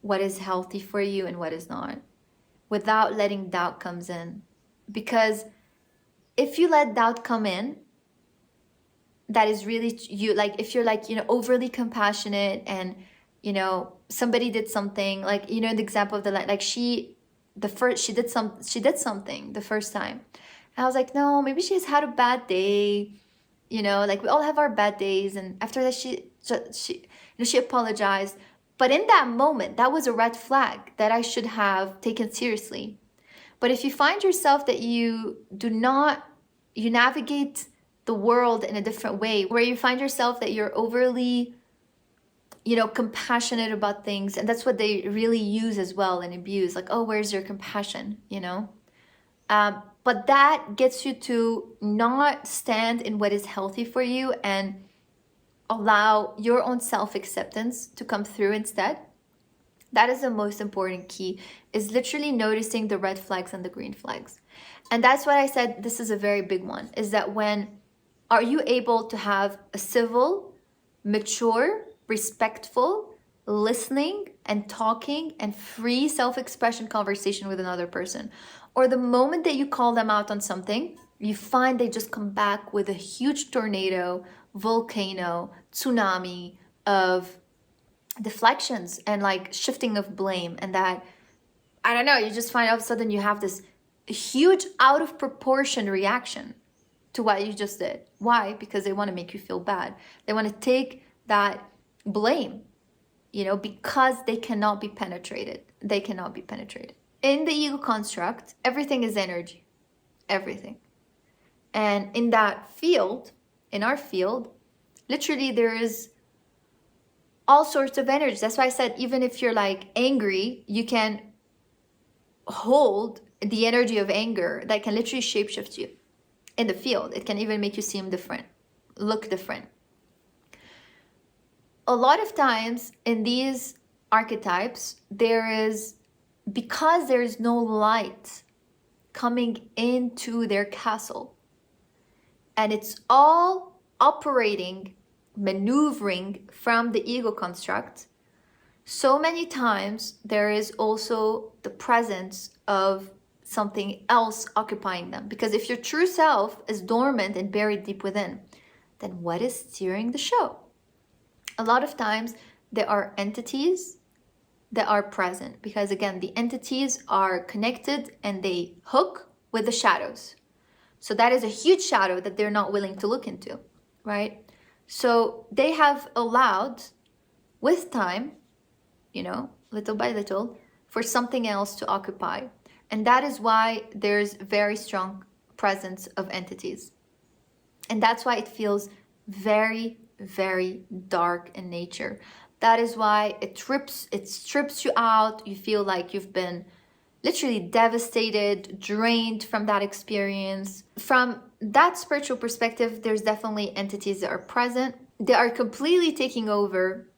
what is healthy for you and what is not, without letting doubt comes in. Because if you let doubt come in, that is really you, like if you're like, you know, overly compassionate and, you know, somebody did something, like, you know, the example of the, like she did something the first time. And I was like, no, maybe she has had a bad day. You know, like we all have our bad days. And after that, she apologized. But in that moment, that was a red flag that I should have taken seriously. But if you find yourself that you navigate the world in a different way, where you find yourself that you're overly, you know, compassionate about things. And that's what they really use as well and abuse. Like, oh, where's your compassion, you know? But that gets you to not stand in what is healthy for you and allow your own self-acceptance to come through instead. That is the most important key, is literally noticing the red flags and the green flags. And that's what I said, this is a very big one, is that are you able to have a civil, mature, respectful, listening and talking and free self-expression conversation with another person? Or the moment that you call them out on something, you find they just come back with a huge tornado, volcano, tsunami of deflections and like shifting of blame. And that, I don't know, you just find all of a sudden you have this huge out of proportion reaction to what you just did. Why? Because they want to make you feel bad. They want to take that blame, you know, because they cannot be penetrated. They cannot be penetrated. In the ego construct, everything is energy. Everything. And in that field, in our field, literally there is all sorts of energy. That's why I said, even if you're like angry, you can hold the energy of anger that can literally shapeshift you in the field. It can even make you seem different, look different. A lot of times in these archetypes, there is because there is no light coming into their castle, and it's all operating, maneuvering from the ego construct, so many times there is also the presence of something else occupying them. Because if your true self is dormant and buried deep within, then what is steering the show? A lot of times there are entities that are present, because again, the entities are connected and they hook with the shadows. So that is a huge shadow that they're not willing to look into, right? So they have allowed, with time, you know, little by little, for something else to occupy. And that is why there's very strong presence of entities. And that's why it feels very, very dark in nature. That is why it strips you out. You feel like you've been literally devastated, drained from that experience. From that spiritual perspective, there's definitely entities that are present. They are completely taking over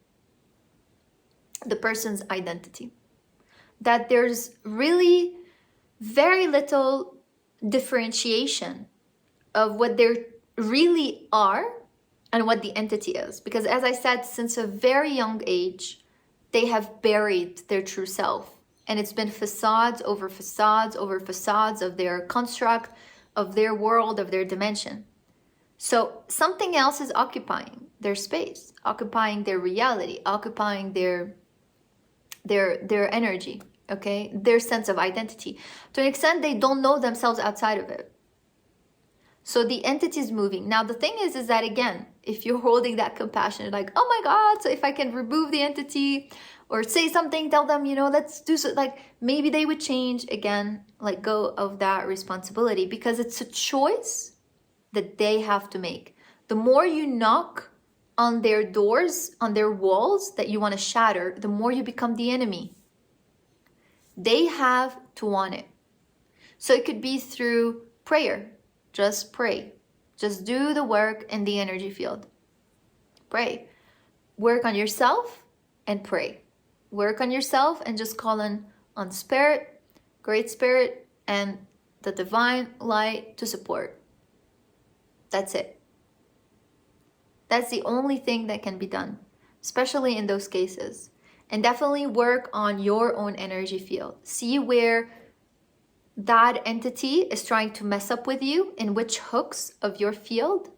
the person's identity. That there's really very little differentiation of what they really are and what the entity is. Because as I said, since a very young age, they have buried their true self. And it's been facades over facades over facades of their construct, of their world, of their dimension. So something else is occupying their space, occupying their reality, occupying their energy, okay? Their sense of identity. To an extent, they don't know themselves outside of it. So the entity is moving. Now, the thing is that again, if you're holding that compassion, like, oh my God, so if I can remove the entity or say something, tell them, you know, let's do so, like maybe they would change. Again, let go of that responsibility, because it's a choice that they have to make. The more you knock on their doors, on their walls that you want to shatter, the more you become the enemy. They have to want it. So it could be through prayer. Just pray. Just do the work in the energy field. Pray. Work on yourself and pray. Work on yourself and just call on spirit, great spirit, and the divine light to support. That's it. That's the only thing that can be done, especially in those cases. And definitely work on your own energy field. See where that entity is trying to mess up with you, in which hooks of your field.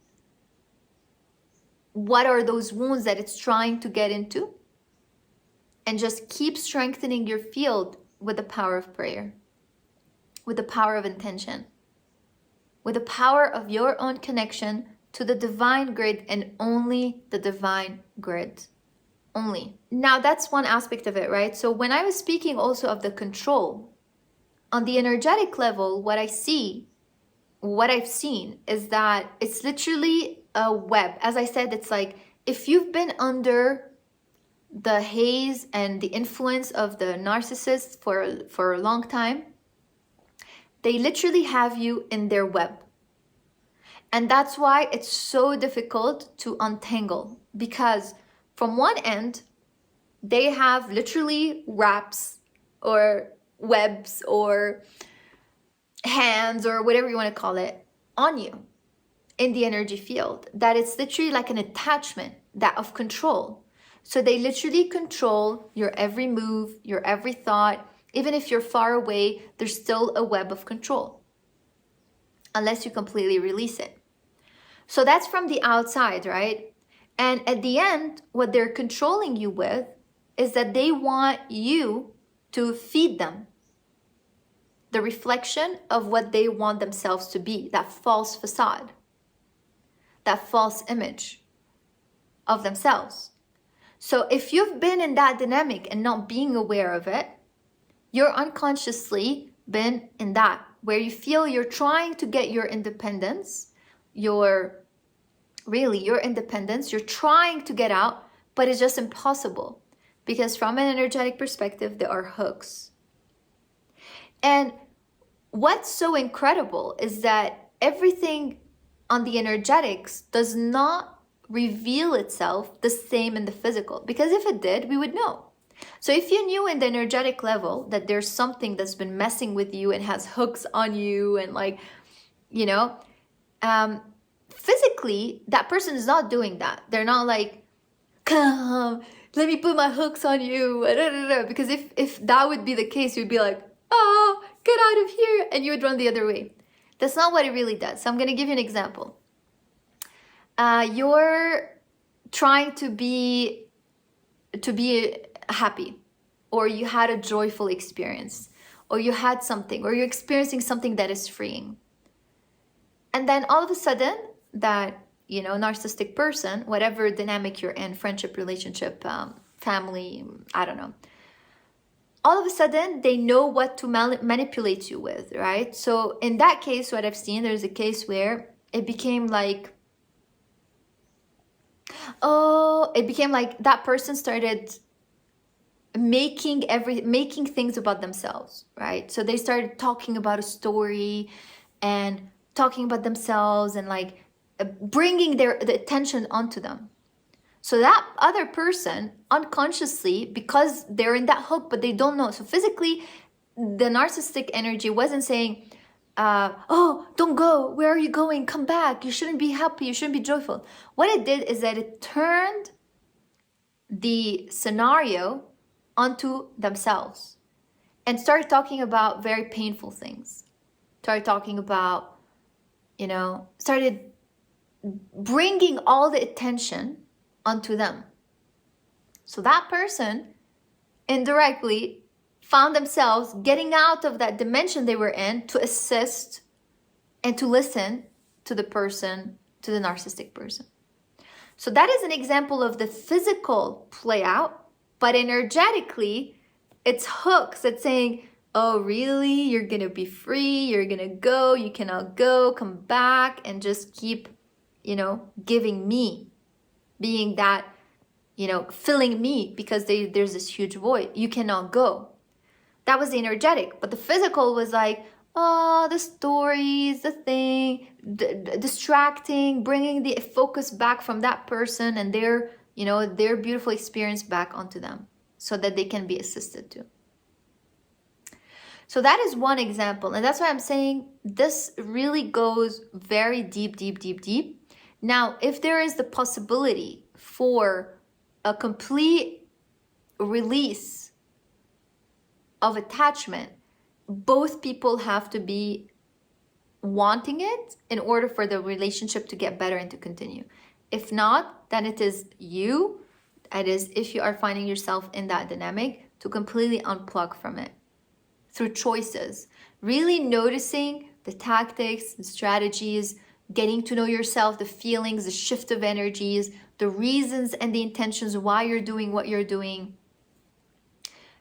What are those wounds that it's trying to get into? And just keep strengthening your field with the power of prayer, with the power of intention, with the power of your own connection to the divine grid, and only the divine grid. Only. Now that's one aspect of it, right? So when I was speaking also of the control, on the energetic level, what I've seen is that it's literally a web. As I said, it's like if you've been under the haze and the influence of the narcissist for a long time, they literally have you in their web. And that's why it's so difficult to untangle, because from one end, they have literally wraps or webs or hands or whatever you want to call it on you in the energy field, that it's literally like an attachment, that of control. So they literally control your every move, your every thought. Even if you're far away, there's still a web of control unless you completely release it. So that's from the outside, right? And at the end, what they're controlling you with is that they want you to feed them the reflection of what they want themselves to be, that false facade, that false image of themselves. So if you've been in that dynamic and not being aware of it, you're unconsciously been in that, where you feel you're trying to get your independence, your independence, you're trying to get out, but it's just impossible, because from an energetic perspective, there are hooks. And what's so incredible is that everything on the energetics does not reveal itself the same in the physical, because if it did, we would know. So if you knew in the energetic level that there's something that's been messing with you and has hooks on you and like, you know, physically, that person is not doing that. They're not like, come, let me put my hooks on you. Because if that would be the case, you'd be like, oh, get out of here. And you would run the other way. That's not what it really does. So I'm going to give you an example. You're trying to be happy, or you had a joyful experience, or you had something, or you're experiencing something that is freeing. And then all of a sudden that, you know, narcissistic person, whatever dynamic you're in, friendship, relationship, family, I don't know, all of a sudden they know what to manipulate you with, right? So in that case, what I've seen, there's a case where it became like, that person started making things about themselves, right? So they started talking about a story and talking about themselves and like bringing the attention onto them. So that other person unconsciously, because they're in that hook, but they don't know. So physically, the narcissistic energy wasn't saying, oh, don't go. Where are you going? Come back. You shouldn't be happy. You shouldn't be joyful. What it did is that it turned the scenario onto themselves and started talking about very painful things. Started talking about, you know, started bringing all the attention onto them. So that person indirectly found themselves getting out of that dimension they were in to assist and to listen to the person, to the narcissistic person. So that is an example of the physical play out, but energetically, it's hooks that's saying, oh, really? You're going to be free. You're going to go. You cannot go. Come back and just keep, you know, giving me, being that, you know, filling me, because there's this huge void. You cannot go. That was the energetic. But the physical was like, oh, the stories, the thing, distracting, bringing the focus back from that person and their, you know, their beautiful experience back onto them so that they can be assisted to. So that is one example. And that's why I'm saying this really goes very deep, deep, deep, deep. Now, if there is the possibility for a complete release of attachment, both people have to be wanting it in order for the relationship to get better and to continue. If not, then it is you, that is, if you are finding yourself in that dynamic, to completely unplug from it through choices, really noticing the tactics, the strategies, getting to know yourself, the feelings, the shift of energies, the reasons and the intentions why you're doing what you're doing.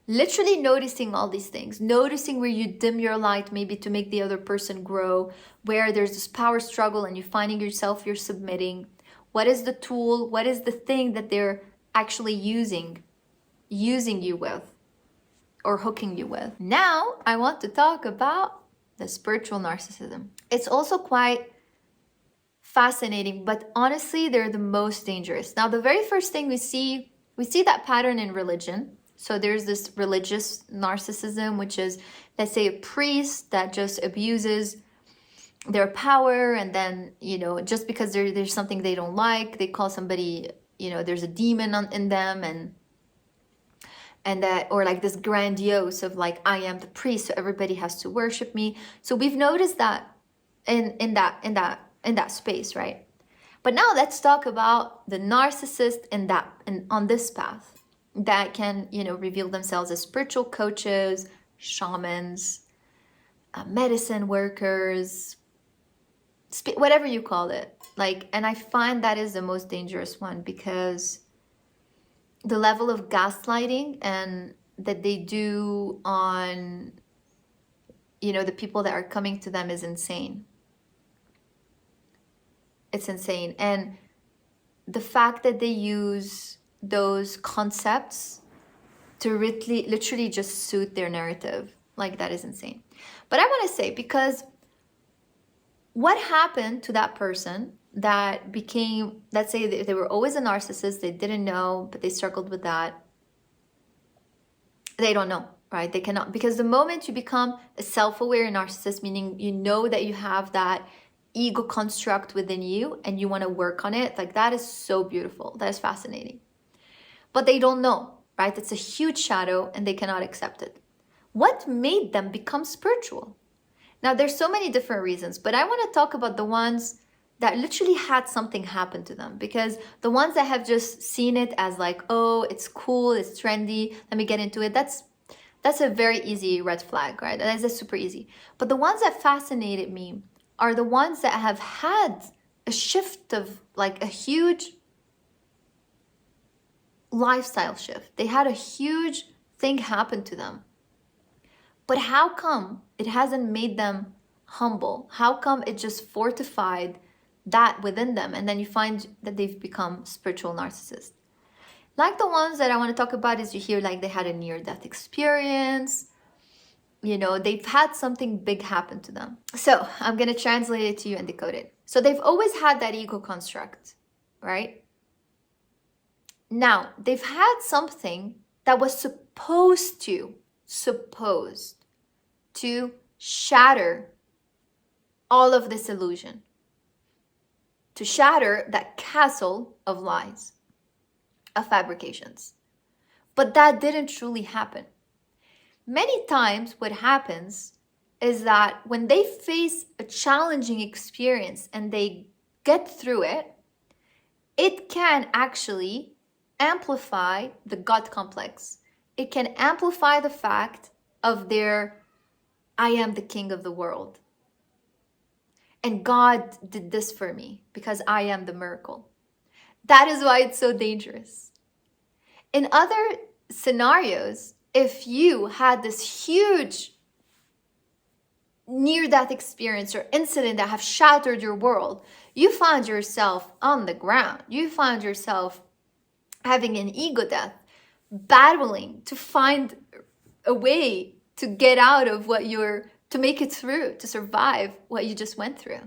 Literally noticing all these things, noticing where you dim your light maybe to make the other person grow, where there's this power struggle and you're finding yourself, you're submitting. What is the tool? What is the thing that they're actually using you with or hooking you with? Now, I want to talk about the spiritual narcissism. It's also quite fascinating, but honestly, they're the most dangerous. Now, the very first thing we see that pattern in religion. So there's this religious narcissism, which is, let's say, a priest that just abuses their power, and then, you know, just because there's something they don't like, they call somebody, you know, there's a demon in them, and that, or like this grandiose of like, I am the priest, so everybody has to worship me. So we've noticed that in that space, right? But now let's talk about the narcissist on this path that can, you know, reveal themselves as spiritual coaches, shamans, medicine workers, whatever you call it. Like, and I find that is the most dangerous one, because the level of gaslighting and that they do on, you know, the people that are coming to them is insane. It's insane. And the fact that they use those concepts to literally just suit their narrative, like, that is insane. But I want to say, because what happened to that person that became, let's say they were always a narcissist, they didn't know, but they struggled with that. They don't know, right? They cannot, because the moment you become a self-aware narcissist, meaning you know that you have that ego construct within you and you want to work on it, like that is so beautiful. That is fascinating. But they don't know, right? It's a huge shadow and they cannot accept it. What made them become spiritual? Now, there's so many different reasons, but I want to talk about the ones that literally had something happen to them, because the ones that have just seen it as like, oh, it's cool, it's trendy, let me get into it, that's a very easy red flag, right? That's super easy. But the ones that fascinated me are the ones that have had a shift of like a huge lifestyle shift. They had a huge thing happen to them. But how come it hasn't made them humble? How come it just fortified that within them? And then you find that they've become spiritual narcissists. Like the ones that I want to talk about is you hear like they had a near-death experience. You know, they've had something big happen to them. So I'm going to translate it to you and decode it. So they've always had that ego construct, right? Now, they've had something that was supposed to shatter all of this illusion, to shatter that castle of lies, of fabrications. But that didn't truly happen. Many times what happens is that when they face a challenging experience and they get through it, it can actually amplify the God complex. It can amplify the fact of their, I am the king of the world. And God did this for me because I am the miracle. That is why it's so dangerous. In other scenarios, if you had this huge near-death experience or incident that have shattered your world, you found yourself on the ground. You found yourself having an ego death, battling to find a way to get out of to make it through, to survive what you just went through.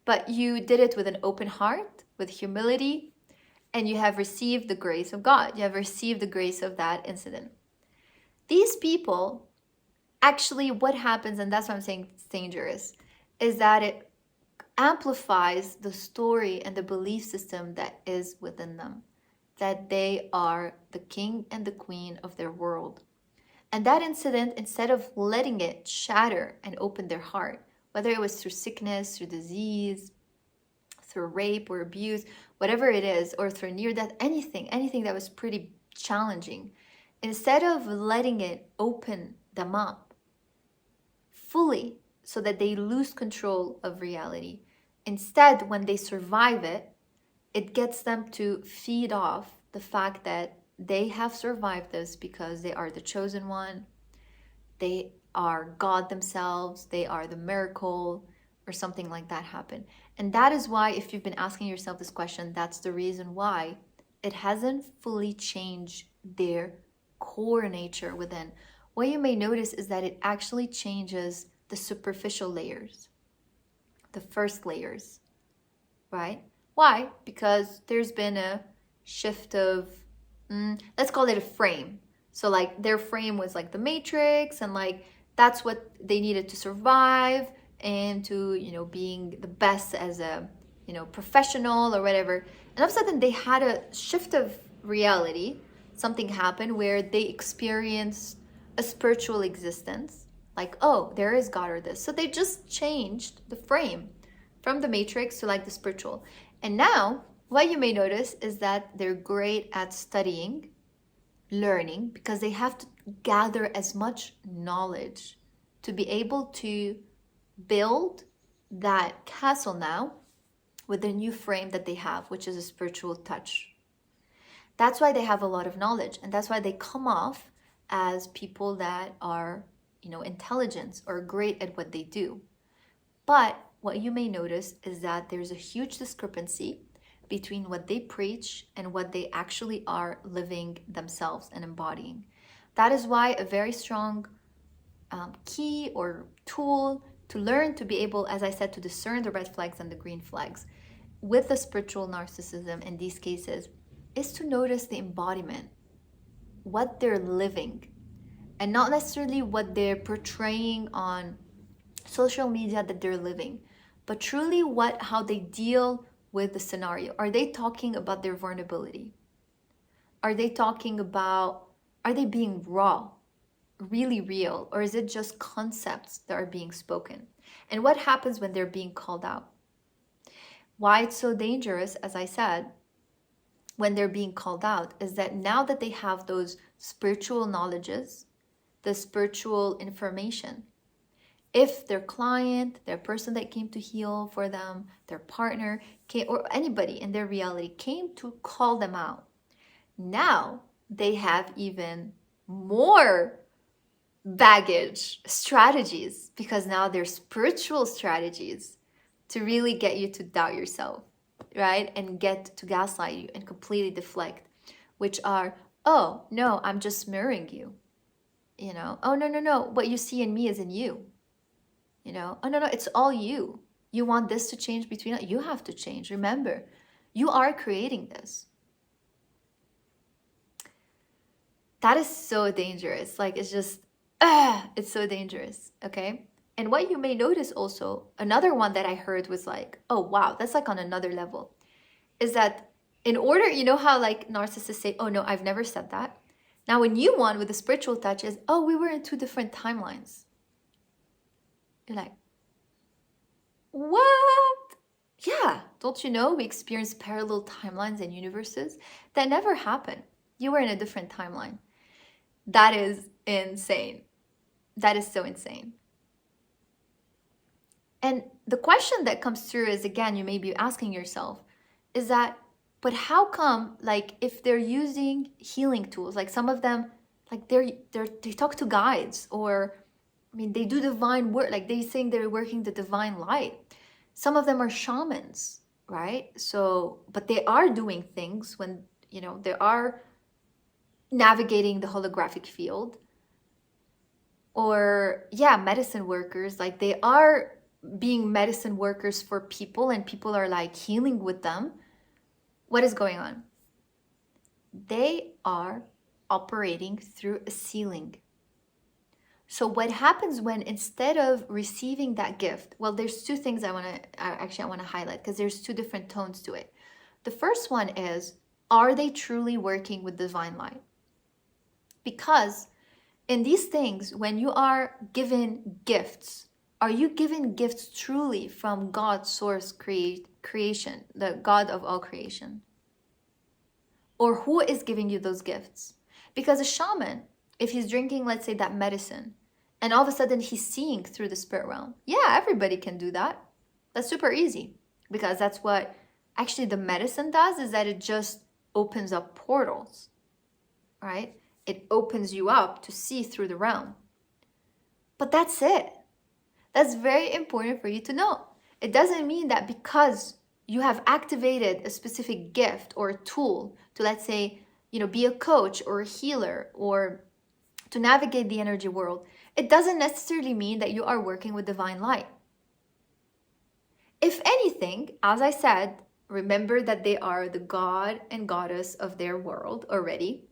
But you did it with an open heart, with humility, and you have received the grace of God. You have received the grace of that incident. These people, actually what happens, and that's why I'm saying it's dangerous, is that it amplifies the story and the belief system that is within them, that they are the king and the queen of their world. And that incident, instead of letting it shatter and open their heart, whether it was through sickness, through disease, through rape or abuse, whatever it is, or through near death, anything that was pretty challenging, instead of letting it open them up fully so that they lose control of reality, instead, when they survive it, it gets them to feed off the fact that they have survived this because they are the chosen one, they are God themselves, they are the miracle, or something like that happen. And that is why, if you've been asking yourself this question, that's the reason why it hasn't fully changed their core nature within. What you may notice is that it actually changes the superficial layers, the first layers, right? Why? Because there's been a shift of, let's call it a frame. So like their frame was like the matrix, and like that's what they needed to survive and to, being the best as a, professional or whatever. And all of a sudden they had a shift of reality. Something happened where they experienced a spiritual existence. Like, oh, there is God or this. So they just changed the frame from the matrix to like the spiritual. And now what you may notice is that they're great at studying, learning, because they have to gather as much knowledge to be able to build that castle now with the new frame that they have, which is a spiritual touch. That's why they have a lot of knowledge, and that's why they come off as people that are, intelligent or great at what they do. But what you may notice is that there's a huge discrepancy between what they preach and what they actually are living themselves and embodying. That is why a very strong key or tool to learn to be able, as I said, to discern the red flags and the green flags with the spiritual narcissism in these cases is to notice the embodiment, what they're living and not necessarily what they're portraying on social media that they're living, but truly how they deal with the scenario. Are they talking about their vulnerability? Are they being raw, really real, or is it just concepts that are being spoken? And what happens when they're being called out? Why it's so dangerous, as I said, when they're being called out, is that now that they have those spiritual knowledges, the spiritual information, if their client, their person that came to heal for them, their partner, or anybody in their reality came to call them out, now they have even more baggage strategies, because now they're spiritual strategies to really get you to doubt yourself, right? And get to gaslight you and completely deflect, which are, oh, no, I'm just mirroring you. You know, oh, no, what you see in me is in you. You know, oh, no, it's all you. You want this to change between us? You have to change. Remember, you are creating this. That is so dangerous. Like, it's just, it's so dangerous, okay? And what you may notice also, another one that I heard was like, oh, wow, that's like on another level, is that in order, you know how like narcissists say, oh, no, I've never said that. Now, when you want with the spiritual touch is, oh, we were in 2 different timelines. You're like, what? Yeah, don't you know we experience parallel timelines and universes? That never happened. You were in a different timeline. That is insane. That is so insane. And the question that comes through is, again, you may be asking yourself, is that, but how come, like, if they're using healing tools, like some of them, like they talk to guides, or, I mean, they do divine work, like they think they're working the divine light. Some of them are shamans, right? So, but they are doing things when, you know, they are navigating the holographic field. Or, yeah, medicine workers, like they are being medicine workers for people, and people are like healing with them. What is going on? They are operating through a ceiling. So what happens when, instead of receiving that gift, well, there's 2 things I want to highlight, because there's 2 different tones to it. The first one is, are they truly working with divine light? Because in these things, when you are given gifts, are you given gifts truly from God's source creation, the God of all creation? Or who is giving you those gifts? Because a shaman, if he's drinking, let's say, that medicine, and all of a sudden he's seeing through the spirit realm, yeah, everybody can do that. That's super easy, because that's what actually the medicine does, is that it just opens up portals, right? It opens you up to see through the realm. But that's it. That's very important for you to know. It doesn't mean that because you have activated a specific gift or a tool to, let's say, you know, be a coach or a healer, or to navigate the energy world, it doesn't necessarily mean that you are working with divine light. If anything, as I said, remember that they are the god and goddess of their world already.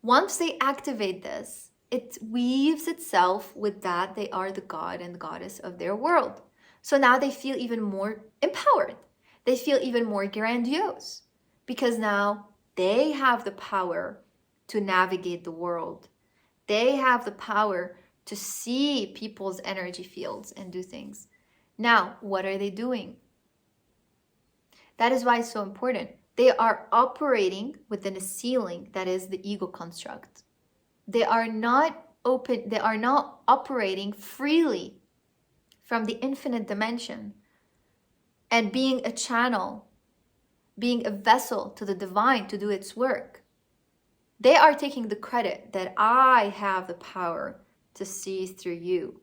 Once they activate this, it weaves itself with that they are the god and the goddess of their world. So now they feel even more empowered. They feel even more grandiose, because now they have the power to navigate the world. They have the power to see people's energy fields and do things. Now, what are they doing? That is why it's so important. They are operating within a ceiling that is the ego construct. They are not open, they are not operating freely from the infinite dimension and being a channel, being a vessel to the divine to do its work. They are taking the credit that I have the power to see through you.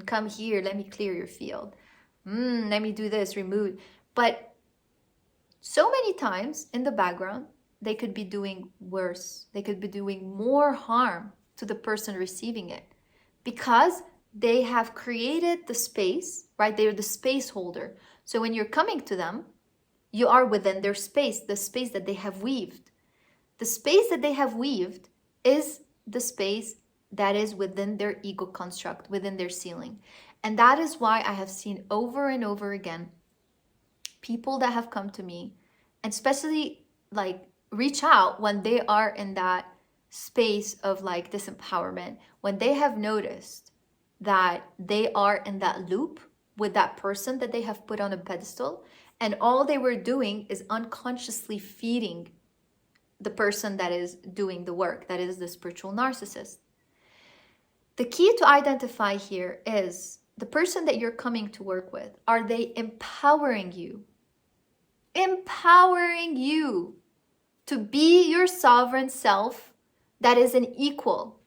Come here, let me clear your field. Let me do this, remove. But so many times in the background, they could be doing worse. They could be doing more harm to the person receiving it, because they have created the space, right? They're the space holder. So when you're coming to them, you are within their space, the space that they have weaved. The space that they have weaved is the space that is within their ego construct, within their ceiling. And that is why I have seen over and over again people that have come to me, and especially like reach out when they are in that space of like disempowerment, when they have noticed that they are in that loop with that person that they have put on a pedestal, and all they were doing is unconsciously feeding the person that is doing the work, that is the spiritual narcissist. The key to identify here is the person that you're coming to work with. Are they empowering you? Empowering you to be your sovereign self that is an equal?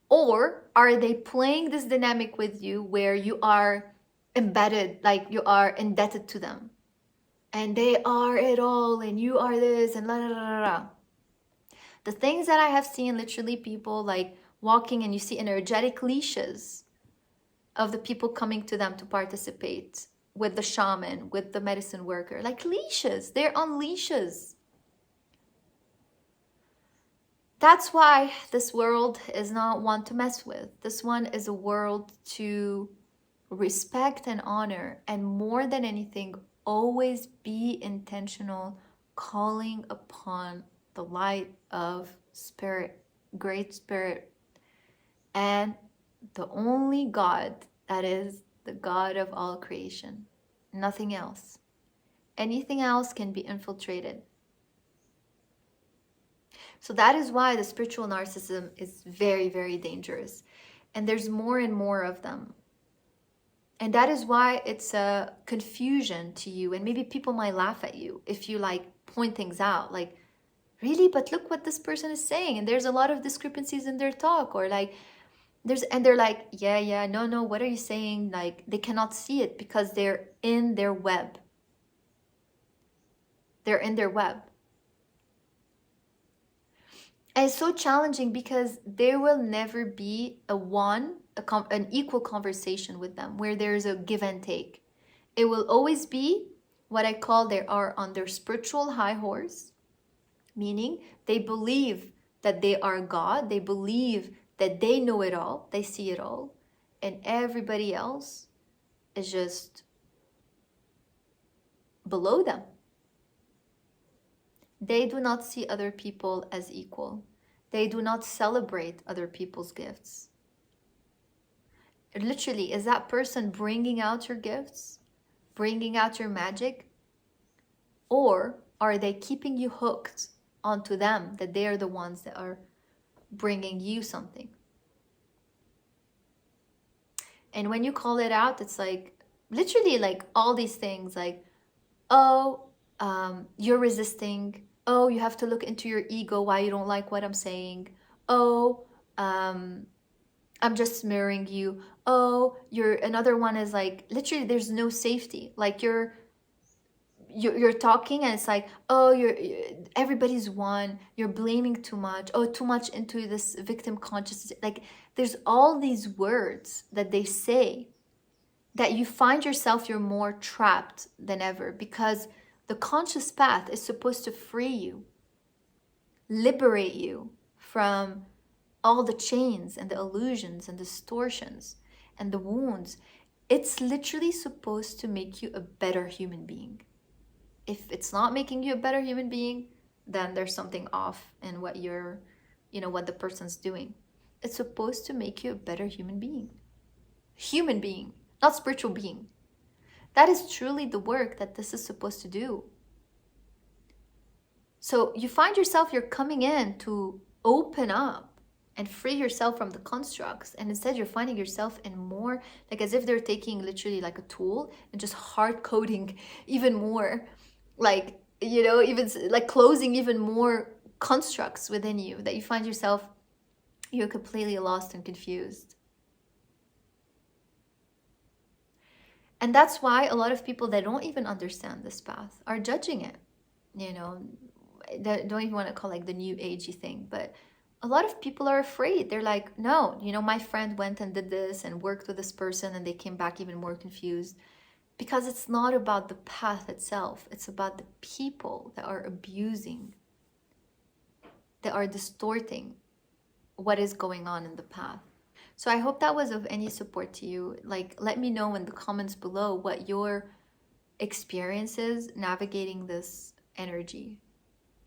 Or are they playing this dynamic with you where you are embedded, like you are indebted to them? And they are it all, and you are this, and la la la la. The things that I have seen, literally people like walking and you see energetic leashes of the people coming to them to participate with the shaman, with the medicine worker, like leashes, they're on leashes. That's why this world is not one to mess with. This one is a world to respect and honor, and more than anything, always be intentional, calling upon the light of spirit, great spirit, and the only God that is the God of all creation, nothing else. Anything else can be infiltrated. So that is why the spiritual narcissism is very, very dangerous. And there's more and more of them. And that is why it's a confusion to you. And maybe people might laugh at you if you like point things out. Like, really? But look what this person is saying. And there's a lot of discrepancies in their talk. Or like, and they're like, yeah, no, what are you saying? Like, they cannot see it because they're in their web. They're in their web. And it's so challenging because there will never be an equal conversation with them where there's a give and take. It will always be what I call they are on their spiritual high horse, meaning they believe that they are God. They believe that they know it all. They see it all. And everybody else is just below them. They do not see other people as equal. They do not celebrate other people's gifts. Literally, is that person bringing out your gifts? Bringing out your magic? Or are they keeping you hooked onto them, that they are the ones that are bringing you something? And when you call it out, it's like, literally like all these things like, oh, you're resisting. Oh, you have to look into your ego why you don't like what I'm saying. Oh, I'm just mirroring you. Oh, another one is like, literally there's no safety. Like you're talking and it's like, oh, everybody's one. You're blaming too much. Oh, too much into this victim consciousness. Like there's all these words that they say that you find yourself, you're more trapped than ever, because the conscious path is supposed to free you, liberate you from all the chains and the illusions and distortions and the wounds. It's literally supposed to make you a better human being. If it's not making you a better human being, then there's something off in what what the person's doing. It's supposed to make you a better human being. Human being, not spiritual being. That is truly the work that this is supposed to do. So you find yourself, you're coming in to open up and free yourself from the constructs. And instead you're finding yourself in more, like as if they're taking literally like a tool and just hard coding even more, like, even like closing even more constructs within you, that you find yourself, you're completely lost and confused. And that's why a lot of people that don't even understand this path are judging it. They don't even want to call like the new agey thing, but a lot of people are afraid. They're like, no, my friend went and did this and worked with this person and they came back even more confused, because it's not about the path itself. It's about the people that are abusing, that are distorting, what is going on in the path. So I hope that was of any support to you. Like, let me know in the comments below what your experience is navigating this energy,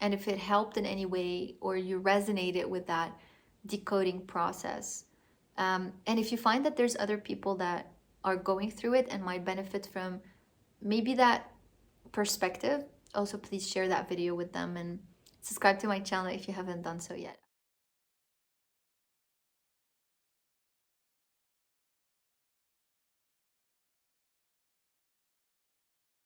and if it helped in any way or you resonated with that decoding process. And if you find that there's other people that are going through it and might benefit from maybe that perspective, also please share that video with them and subscribe to my channel if you haven't done so yet.